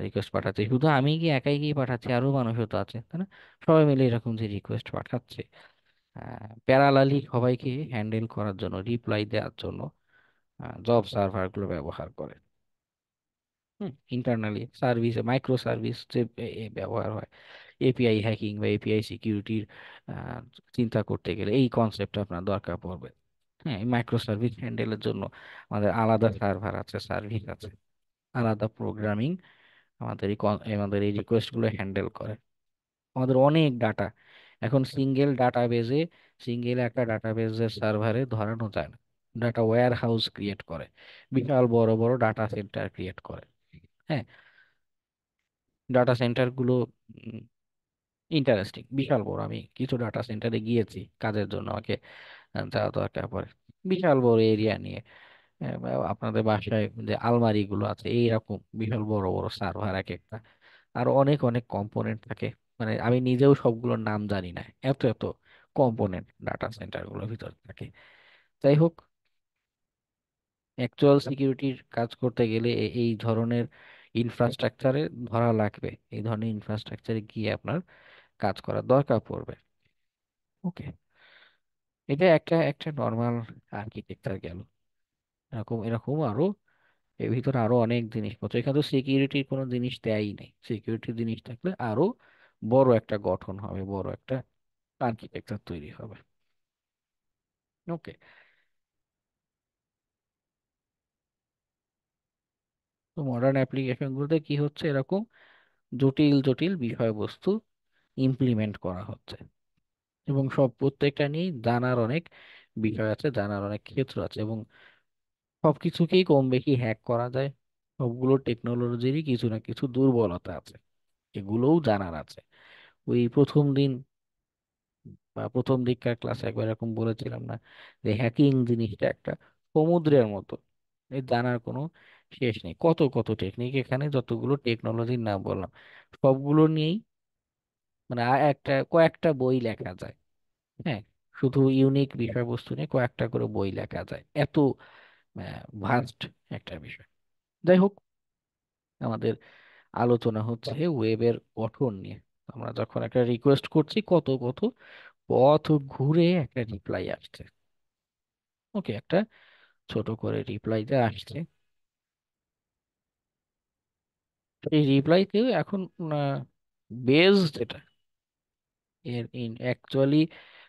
A: রিকোয়েস্ট পাঠাচ্ছি, শুধু আমি কি একাই কি পাঠাচ্ছি, আরো মানুষও তো আছে, তাই না? সবাই মিলে এরকম যে রিকোয়েস্ট পাঠাচ্ছে, প্যারালালি সবাইকে হ্যান্ডেল করার জন্য, রিপ্লাই দেওয়ার জন্য জব সার্ভার গুলো ব্যবহার করে। ইন্টারনালি সার্ভিস, মাইক্রো সার্ভিস যে ব্যবহার হয় এপিআই হ্যাকিং বা এপিআই সিকিউরিটির চিন্তা করতে গেলে এই কনসেপ্ট আপনার দরকার পড়বে। হ্যাঁ, মাইক্রো সার্ভিস হ্যান্ডেলের জন্য আমাদের আলাদা সার্ভার আছে, সার্ভিস আছে, আলাদা প্রোগ্রামিং আমাদের এই রিকোয়েস্ট গুলো হ্যান্ডেল করে। আমাদের অনেক ডাটা এখন সিঙ্গেল একটা ডাটাবেজের সার্ভারে ধরানো যায় না, ডাটা ওয়্যার হাউস ক্রিয়েট করে, বিশাল বড় বড় ডাটা সেন্টার ক্রিয়েট করে। হ্যাঁ, ডাটা সেন্টার গুলো ইন্টারেস্টিং, বিশাল বড়। আমি কিছু ডাটা সেন্টারে গিয়েছি কাজের জন্য, আমাকে যাওয়া দরকার পড়ে, বিশাল বড় এরিয়া নিয়ে। বা আপনাদের বাসায় যে আলমারি গুলো আছে এইরকম বিশাল বড় বড় সার্ভার এক একটা, আর অনেক অনেক কম্পোনেন্ট থাকে, মানে আমি নিজেও সবগুলোর নাম জানি না, এত এত কম্পোনেন্ট ডাটা সেন্টার গুলোর ভিতর থাকে। যাই হোক, অ্যাকচুয়াল সিকিউরিটির কাজ করতে গেলে এই ধরনের ইনফ্রাস্ট্রাকচারে ধরা লাগবে, এই ধরনের ইনফ্রাস্ট্রাকচারে গিয়ে আপনার কাজ করার দরকার পড়বে। ওকে, এটা একটা একটা নর্মাল আর্কিটেকচার গেল। এরকম এরকম আরো এর ভিতরে আরো অনেক জিনিসপত্র, এখানে তো সিকিউরিটির কোনো জিনিস দেয়ই নেই। সিকিউরিটির জিনিস থাকলে আরো বড় একটা গঠন হবে, বড় একটা আর্কিটেকচার তৈরি হবে। ওকে, তো মডার্ন অ্যাপ্লিকেশন গুলোতে কি হচ্ছে, এরকম জটিল জটিল বিষয়বস্তু ইমপ্লিমেন্ট করা হচ্ছে, এবং সব প্রত্যেকটা নিয়ে জানার অনেক বিষয় আছে, জানার অনেক ক্ষেত্র আছে, এবং সবকিছুকেই কম বেশি হ্যাক করা যায়। সবগুলো টেকনোলজিরই কিছু না কিছু দুর্বলতা আছে, এগুলোও জানার আছে। ওই প্রথম দিন বা প্রথম দিককার ক্লাসে একবার এরকম বলেছিলাম না, যে হ্যাকিং জিনিসটা একটা সমুদ্রের মতো, এই জানার কোনো শেষ নেই, কত কত টেকনিক, এখানে যতগুলো টেকনোলজির নাম বললাম সবগুলো নিয়েই মানে একটা কয়েকটা বই লেখা যায়। হ্যাঁ, শুধু ইউনিক বিষয়বস্তু নিয়ে কয়েকটা করে বই লেখা যায়, এত ভাস্ট একটা বিষয়। যাই হোক, আমাদের আলোচনা হচ্ছে ওয়েবের গঠন নিয়ে। আমরা যখন একটা রিকোয়েস্ট করছি, কত কত পথ ঘুরে একটা রিপ্লাই আসছে। ওকে, একটা ছোট করে রিপ্লাইতে আসছে। তো এই রিপ্লাইতেও এখন বেস যেটা এর অ্যাকচুয়ালি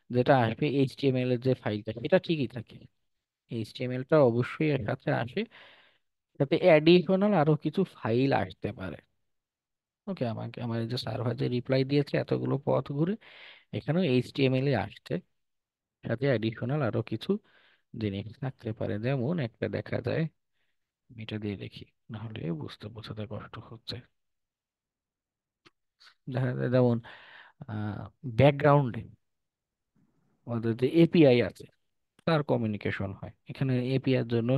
A: যেটা আসবে এইচটিএমএল এর যে ফাইলটা, সেটা ঠিকই থাকে। এইচটিএমএলটা অবশ্যই এর সাথে আসে, সাথে অ্যাডিশনাল আরো কিছু ফাইল আসতে পারে। ওকে, আমাকে আমার এই যে সার্ভার যে রিপ্লাই দিয়েছে এতগুলো পথ ঘুরে এখানেও এইচটিএমএল এ আসছে, সাথে অ্যাডিশনাল আরো কিছু জিনিস থাকতে পারে। যেমন একটা দেখা যায়, আমি এটা দিয়ে দেখি, নাহলে বোঝাতে কষ্ট হচ্ছে। দেখা যায় যেমন ব্যাকগ্রাউন্ডে আমাদের যে এপিআই আছে তার কমিউনিকেশন হয়, এখানে এপিআই এর জন্য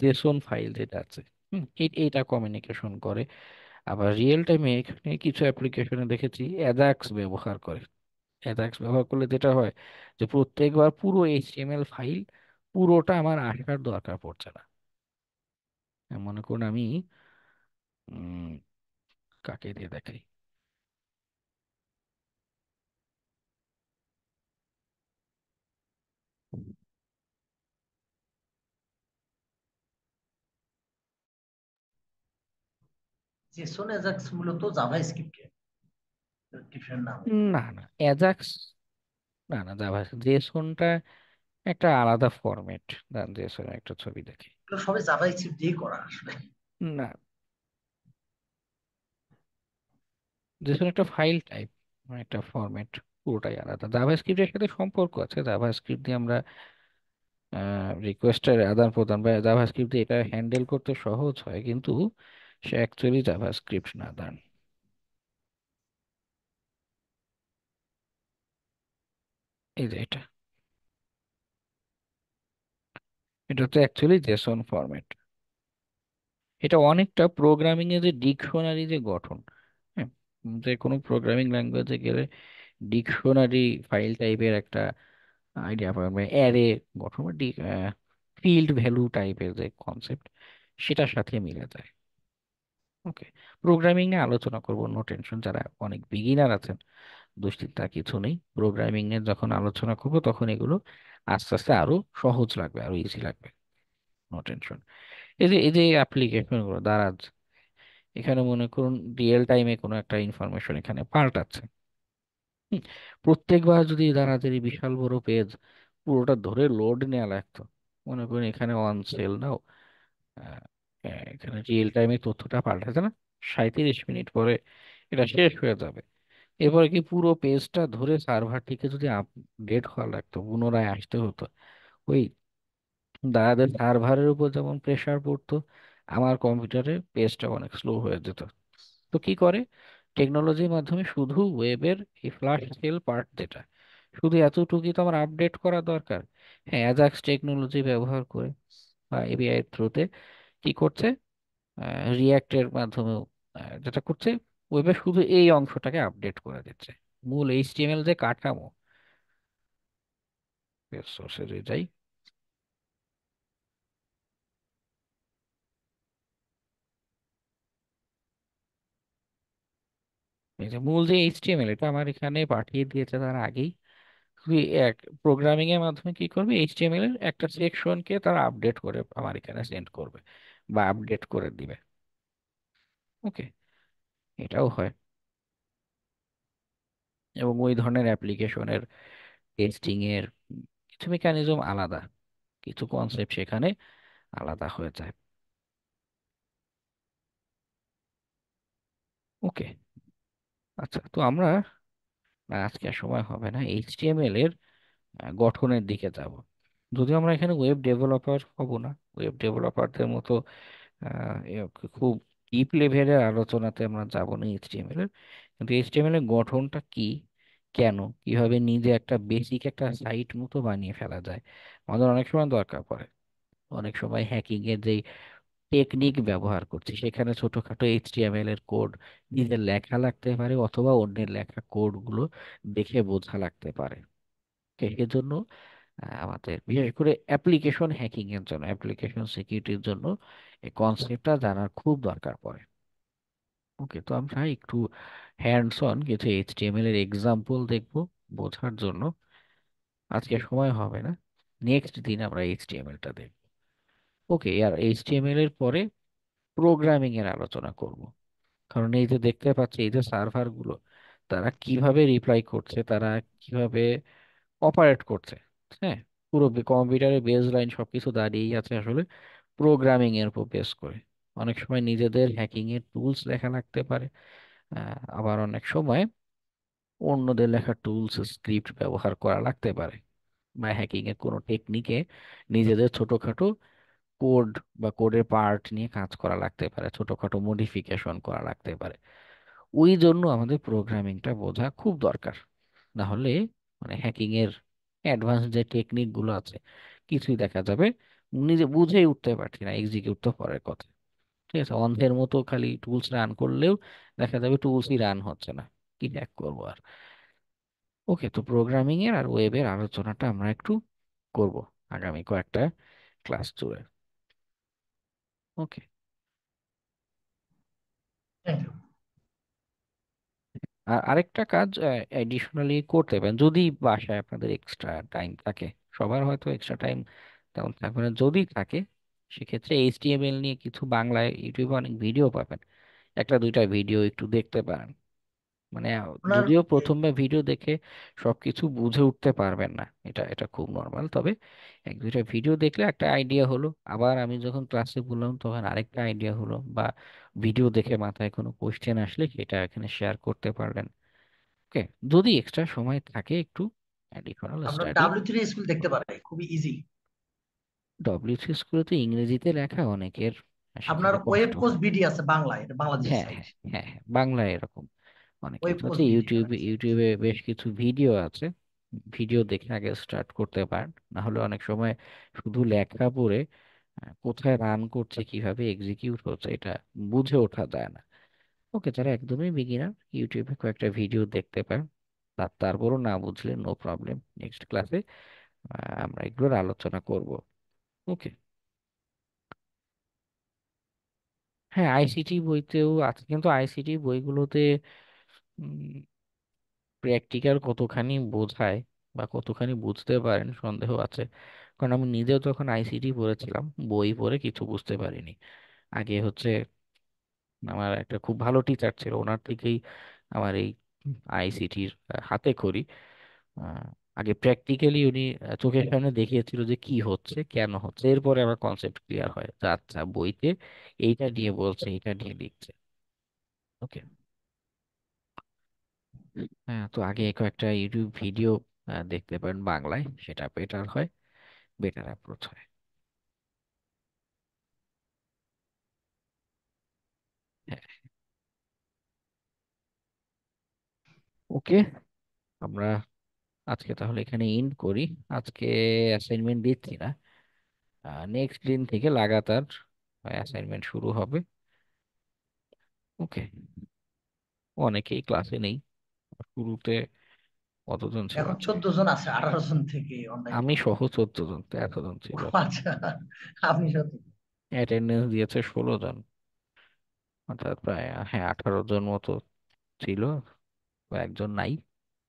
A: জেসন ফাইল যেটা আছে, এইটা কমিউনিকেশন করে। আবার রিয়েল টাইমে এখানে কিছু অ্যাপ্লিকেশনে দেখেছি অ্যাজাক্স ব্যবহার করে। অ্যাজাক্স ব্যবহার করলে যেটা হয় যে প্রত্যেকবার পুরো এইচটিএমএল ফাইল পুরোটা আমার আসার দরকার পড়ছে না। মনে করুন আমি উম, কাকে দিয়ে দেখাই,
H: জেসন অ্যাজাক্স মূলত জাভা স্ক্রিপ্টের নাম।
A: না না অ্যাজাক্স, না জাভা জেসনটা একটা আলাদা ফরম্যাট। জেসন একটা ছবি দেখি,
H: এগুলো সবই জাভা স্ক্রিপ্ট দিয়ে করা আসলে।
A: না জেসন একটা ফাইল টাইপ, একটা ফরম্যাট, পুরোটাই আলাদা। জাভাস্ক্রিপ্টের সাথে সম্পর্ক আছে, জাভাস্ক্রিপ্ট দিয়ে আমরা রিকোয়েস্টের আদান প্রদান বা জাভাস্ক্রিপ্ট দিয়ে এটা হ্যান্ডেল করতে সহজ হয়, কিন্তু সে অ্যাকচুয়ালি জাভাস্ক্রিপ্ট না দান। এই যে এটা তো অ্যাকচুয়ালি জেসন ফরম্যাট। এটা অনেকটা প্রোগ্রামিং এ যে ডিকশনারি যে গঠন, হ্যাঁ, যে কোনো প্রোগ্রামিং ল্যাঙ্গুয়েজে গেলে ডিকশনারি ফাইল টাইপের একটা আইডিয়া পাবেন, মানে অ্যারে গঠন বা ফিল্ড ভ্যালু টাইপের যে কনসেপ্ট, সেটার সাথে মিলে যায়। ওকে, প্রোগ্রামিং নিয়ে আলোচনা করব, নো টেনশন। যারা অনেক বিগিনার আছেন দুশ্চিন্তা কিছু নেই, প্রোগ্রামিং এর যখন আলোচনা করব তখন এগুলো আস্তে আস্তে আরো সহজ লাগবে, আরো ইজি লাগবে, নো টেনশন। এই যে অ্যাপ্লিকেশন গুলো দারাজ, এখানে মনে করুন রিয়েল টাইমে কোনো একটা ইনফরমেশন এখানে পাল্টাচ্ছে। হুম, প্রত্যেকবার যদি দারাজের এই বিশাল বড় পেজ পুরোটা ধরে লোড নেওয়া লাগতো, মনে করুন এখানে অন সেল নাও, আহ, এখানে রিয়েল টাইমে তথ্যটা পাল্টাচ্ছে না, 37 মিনিট পরে এটা শেষ হয়ে যাবে। এরপরে কি পুরো পেজটা ধরে সার্ভার থেকে যদি আপডেট হওয়া লাগতো, পুনরায় আসতে হতো, ওই দাদাদের সার্ভারের উপর যেমন প্রেসার পড়তো, আমার কম্পিউটারে পেজটা অনেক স্লো হয়ে যেত। তো কি করে টেকনোলজির মাধ্যমে শুধু ওয়েবের এই ফ্লাশ সেল পার্ট যেটা, শুধু এতটুকুই তো আমার আপডেট করা দরকার। হ্যাঁ, অ্যাজাক্স টেকনোলজি ব্যবহার করে বা এপিআই এর থ্রুতে কি করছে, রিয়াক্টের মাধ্যমে যেটা করছে, ওয়েবে শুধু এই অংশটাকে আপডেট করে দিচ্ছে। মূল এইচটিএমএল যে কাঠামো, সোর্সে যাই, এই যে মূল যে এইচটিএমএল এটা আমার এখানে পাঠিয়ে দিয়েছে তার আগেই। তুই এক প্রোগ্রামিং এর মাধ্যমে কি করবে, এইচটিএমএল এর একটা সেকশনকে তারা আপডেট করে আমার এখানে সেন্ড করবে বা আপডেট করে দিবে। ওকে, এটাও হয়। এবং ওই ধরনের অ্যাপ্লিকেশনের টেস্টিং এর কিছু মেকানিজম আলাদা, কিছু কনসেপ্ট সেখানে আলাদা হয়ে যায়। ওকে, আচ্ছা, তো আমরা আজকে আর সময় হবে না, এইচটিএমএল এর গঠনের দিকে যাব। যদিও আমরা এখানে ওয়েব ডেভেলপার হব না, ওয়েব ডেভেলপারদের মতো খুব ডিপ লেভেলের আলোচনাতে আমরা যাব না এইচটিএমএল এর। কিন্তু এইচটিএমএল এর গঠনটা কি, কেন, কিভাবে নিজে একটা বেসিক একটা সাইট মতো বানিয়ে ফেলা যায়, আমাদের অনেক সময় দরকার পড়ে। অনেক সময় হ্যাকিং এর যে টেকনিক ব্যবহার করছি সেখানে ছোটখাটো এইচটিএমএল এর কোড নিজের লেখা লাগতে পারে, অথবা অন্যের লেখা কোড গুলো দেখে বোঝা লাগতে পারে। এজন্য আমাদের বিশেষ করে অ্যাপ্লিকেশন হ্যাকিং এর জন্য, অ্যাপ্লিকেশন সিকিউরিটির জন্য এই কনসেপ্টটা জানার খুব দরকার পড়ে। ওকে, তো আমরা একটু হ্যান্ডস অন কিছু এইচটিএমএল এর এক্সাম্পল দেখব বোঝার জন্য। আজকে সময় হবে না, নেক্সট দিন আমরা এইচটিএমএলটা দেখব। ওকে, আর এইচটিএমএল এর পরে প্রোগ্রামিং এর আলোচনা করব। কারণ এই যে দেখতে পাচ্ছি এই যে সার্ভার গুলো, তারা কিভাবে রিপ্লাই করছে, তারা কিভাবে অপারেট করছে। হ্যাঁ, পুরো কম্পিউটারের বেস লাইন সবকিছু দাঁড়িয়েই আছে আসলে প্রোগ্রামিং এর উপর বেস করে। অনেক সময় নিজেদের হ্যাকিং এর টুলস লেখা লাগতে পারে, আবার অনেক সময় অন্যদের লেখা টুলস স্ক্রিপ্ট ব্যবহার করা লাগতে পারে, বা হ্যাকিং এর কোনো টেকনিকে নিজেদের ছোটখাটো কোড বা কোডের পার্ট নিয়ে কাজ করা লাগতে পারে, ছোটখাটো মডিফিকেশন করা লাগতে পারে। ওই জন্য আমাদের প্রোগ্রামিংটা বোঝা খুব দরকার। না হলে মানে হ্যাকিং এর অ্যাডভান্স যে টেকনিক গুলো আছে কিছুই দেখা যাবে নিজে বুঝেই উঠতে পারছি না, এক্সিকিউট তো পরের কথা। ঠিক আছে, অন্ধের মতো খালি টুলস রান করলেও দেখা যাবে টুলসই রান হচ্ছে না, কি হ্যাক করবো আর। ওকে, তো প্রোগ্রামিং এর আর ওয়েবের আলোচনাটা আমরা একটু করব আগামী কয়েকটা ক্লাস জুড়ে। ওকে।
H: Thank you.
A: আর আরেকটা কাজ এডিশনালি করতে পারেন যদি বাসায় আপনাদের এক্সট্রা টাইম থাকে। সবার হয়তো এক্সট্রা টাইম তেমন থাকবে না, যদি থাকে সেক্ষেত্রে এইচটিএমএল নিয়ে কিছু বাংলায় ইউটিউবে অনেক ভিডিও পাবেন, একটা দুইটা ভিডিও একটু দেখতে পারেন। মানে
H: আপনার
A: যদিও প্রথমবার ভিডিও দেখে সবকিছু বুঝে উঠতে পারবেন না, এটা এটা খুব নর্মাল, তবে এক দুইটা ভিডিও দেখলে একটা আইডিয়া হলো। আবার আমি যখন ক্লাসে বললাম তখন আরেকটা আইডিয়া হলো, বা ভিডিও দেখে মাথায় কোনো কোশ্চেন আসলে সেটা এখানে শেয়ার করতে পারলেন। ওকে, যদি এক্সট্রা সময় থাকে একটু অ্যাডিশনাল
H: আপনার
A: স্টাডি।
H: W3 স্কুল দেখতে পারে, খুবই ইজি।
A: ডব্লিউসি স্কুলে তো ইংরেজিতে লেখা, অনেকের
H: আপনার
A: শেখাতে
H: ওয়েব
A: কষ্ট
H: কোর্স
A: হয়।
H: বিডি আছে বাংলায়, এটা বাংলাদেশ
A: হ্যাঁ
H: সাইট।
A: হ্যাঁ হ্যাঁ হ্যাঁ, বাংলায় এরকম অনেক
H: ওয়েব
A: কিছু
H: কোর্স
A: আছে,
H: বিডি ওখানে
A: ইউটিউবে
H: আছে।
A: ইউটিউবে বেশ কিছু ভিডিও আছে। ভিডিও দেখে আগে স্টার্ট করতে পারেন, না হলে অনেক সময় শুধু লেখা পড়ে কোথায় রান করছে কিভাবে এক্সিকিউট হচ্ছে এটা বুঝে ওঠা যায় না। ওকে, যারা একদমই বিগিনার ইউটিউবে কয়েকটা ভিডিও দেখতে পারেন, তারপরও না বুঝলে নো প্রবলেম, নেক্সট ক্লাসে আমরা এগুলোর আলোচনা করব। ওকে। হ্যাঁ, আইসিটি বইতেও আছে, কিন্তু আইসিটি বইগুলোতে প্র্যাকটিক্যাল কতখানি বোঝায় বা কতখানি বুঝতে পারেন সন্দেহ আছে। কারণ আমি নিজেও যখন আইসিটি পড়েছিলাম বই পড়ে কিছু বুঝতে পারিনি। আগে হচ্ছে আমার একটা খুব ভালো টিচার ছিল, ওনার থেকেই আমার এই আইসিটির হাতে খড়ি। আহ, আগে প্র্যাকটিক্যালি উনি চোখের সামনে দেখিয়েছিল যে কি হচ্ছে কেন হচ্ছে, এরপরে আমার কনসেপ্ট ক্লিয়ার হয় যে আচ্ছা বইতে এইটা নিয়ে বলছে, এইটা নিয়ে লিখছে। ওকে। হ্যাঁ, তো আগে কয়েকটা ইউটিউব ভিডিও দেখতে পারেন বাংলায়, সেটা বেটার হয়, বেটার অ্যাপ্রোচ হয়। হ্যাঁ। ওকে, আমরা আজকে তাহলে এখানে এন্ড করি। আজকে অ্যাসাইনমেন্ট দিচ্ছি না, নেক্সট দিন থেকে লাগাতার অ্যাসাইনমেন্ট শুরু হবে। ওকে, অনেকেই ক্লাসে নেই, শুরুতে কতজন ছিল
H: এখন
A: আজকে?
H: 14 জন আছে, 18 জন থেকে অনলাইনে
A: আমি
H: করবে।
A: সহ 14 জন, 13 জন
H: ও
A: ছিল।
H: আচ্ছা, আপনি সত্যি।
A: অ্যাটেন্ডেন্স দিয়েছে 16 জন, অর্থাৎ প্রায় হ্যাঁ 18 জন মতো ছিল, একজন নাই।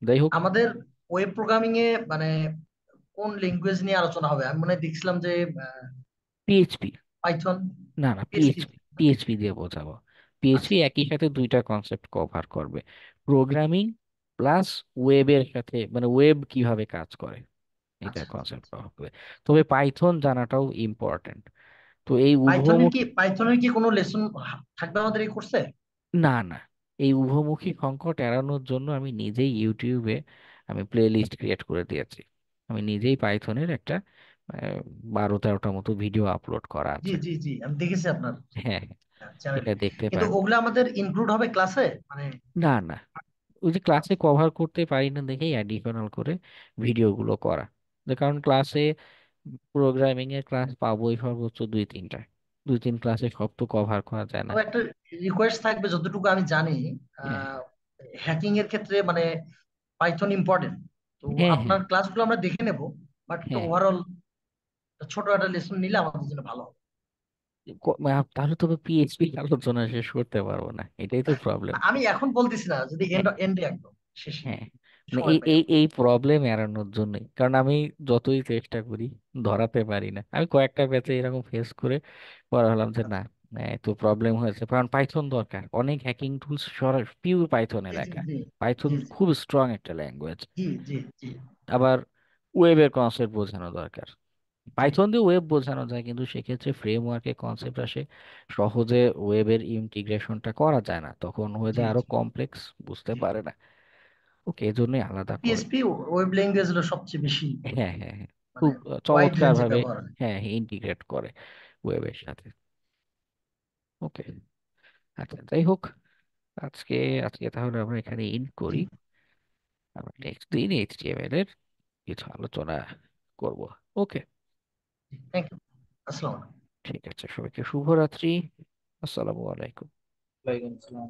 A: যাই হোক।
H: আমাদের ওয়েব প্রোগ্রামিং এ মানে কোন ল্যাঙ্গুয়েজ নিয়ে আলোচনা হবে? আমি মনে হয় দেখছিলাম যে
A: পিএইচপি।
H: পাইথন,
A: না না,
H: পিএসপি।
A: পিএইচপি, পিএইচপি দিয়ে বোঝাবো। পিএইচপি
H: আচ্ছা,
A: একই সাথে দুইটা কনসেপ্ট কভার করবে, প্রোগ্রামিং প্লাস ওয়েবের সাথে, মানে ওয়েব কিভাবে কাজ করে এটা
H: আচ্ছা, আচ্ছা,
A: কনসেপ্ট
H: আচ্ছা।
A: কভার করবে। তবে পাইথন জানাটাও ইম্পর্টেন্ট। তো এই উভমুখী,
H: পাইথনের কি কোনো লেসন থাকবে আমাদের এই কোর্সে?
A: না না, এই উভমুখী সংকট এড়ানোর জন্য আমি নিজেই ইউটিউবে আমি প্লে লিস্ট ক্রিয়েট করে দিয়েছি। আমি নিজেই পাইথনের একটা 12-13টা মতো ভিডিও আপলোড করা
H: জি
A: আছে।
H: জি জি, আমি দেখেছি আপনার
A: হ্যাঁ,
H: চ্যানেলে।
A: এটা দেখতে
H: কিন্তু
A: পারেন।
H: ওগুলো আমাদের ইনক্লুড হবে ক্লাসে মানে?
A: না না, ওই যে ক্লাসে কভার করতে পারি না দেখেই অ্যাডিশনাল করে ভিডিওগুলো করা। যে কারণ ক্লাসে প্রোগ্রামিং এর ক্লাস পাবোই সর্বোচ্চ 2-3টা, 2-3 ক্লাসে সব তো কভার করা যায় না।
H: তবে একটা রিকোয়েস্ট থাকবে, যতটুকু আমি জানি
A: হ্যাঁ
H: হ্যাকিং এর ক্ষেত্রে মানে পাইথন ইম্পর্টেন্ট। তো
A: হ্যাঁ হ্যাঁ
H: আপনার ক্লাসগুলো আমরা দেখে নেব, বাট
A: হ্যাঁ হ্যাঁ।
H: ওভারঅল ছোট একটা লেসন নিলে আমাদের জন্য ভালো হবে।
A: তাহলে তো পিএইচপি আলোচনা শেষ করতে পারবো না, এটাই তো প্রবলেম।
H: আমি এখন বলতেছি না, যদি এন্ডে একদম শেষে।
A: হ্যাঁ, মানে
H: সময়
A: এই
H: পাই
A: এই
H: না।
A: এই প্রবলেম এড়ানোর জন্যই, কারণ আমি যতই চেষ্টা করি ধরাতে পারি না। আমি কয়েকটা ব্যাচে এরকম ফেস করে পরে হলাম যে না,
H: আচ্ছা।
A: তো প্রবলেম হয়েছে, কারণ পাইথন দরকার, অনেক হ্যাকিং টুলস পিওর পাইথনে
H: জি জি
A: লেখা।
H: জি
A: পাইথন
H: জি
A: খুব স্ট্রং একটা ল্যাঙ্গুয়েজ।
H: জি জি জি
A: আবার ওয়েবের কনসেপ্ট বোঝানো দরকার।
H: জি
A: পাইথন দিয়ে ওয়েব বোঝানো যায়, কিন্তু সেক্ষেত্রে ফ্রেমওয়ার্কের কনসেপ্ট আসে, সহজে ওয়েবের ইন্টিগ্রেশনটা করা যায় না, তখন হয়ে
H: জি
A: যায় আরো
H: জি
A: কমপ্লেক্স, বুঝতে
H: জি।
A: পারে না। ওকে, এজন্যই আলাদা করে।
H: পিএসপি ওয়েব ল্যাঙ্গুয়েজ হলো সবচেয়ে বেশি
A: হ্যাঁ, হ্যাঁ, হ্যাঁ,
H: মানে
A: খুব
H: ওয়াইড
A: চমৎকার
H: রেঞ্জে
A: ভাবে,
H: ব্যবহার হয়।
A: হ্যাঁ, ইন্টিগ্রেট করে ওয়েবের সাথে। ওকে, আচ্ছা, যাই হোক, আজকে আজকে তাহলে আমরা এখানে ইন্ড
H: জি
A: করি। আমরা নেক্সট দিন এইচটিএমএল এর কিছু আলোচনা করব। ওকে,
H: জি, থ্যাংক ইউ। আসসালামু আলাইকুম।
A: ঠিক আছে, সবাইকে শুভরাত্রি। আসসালামু আলাইকুম।
F: ওয়ালাইকুম আসসালাম।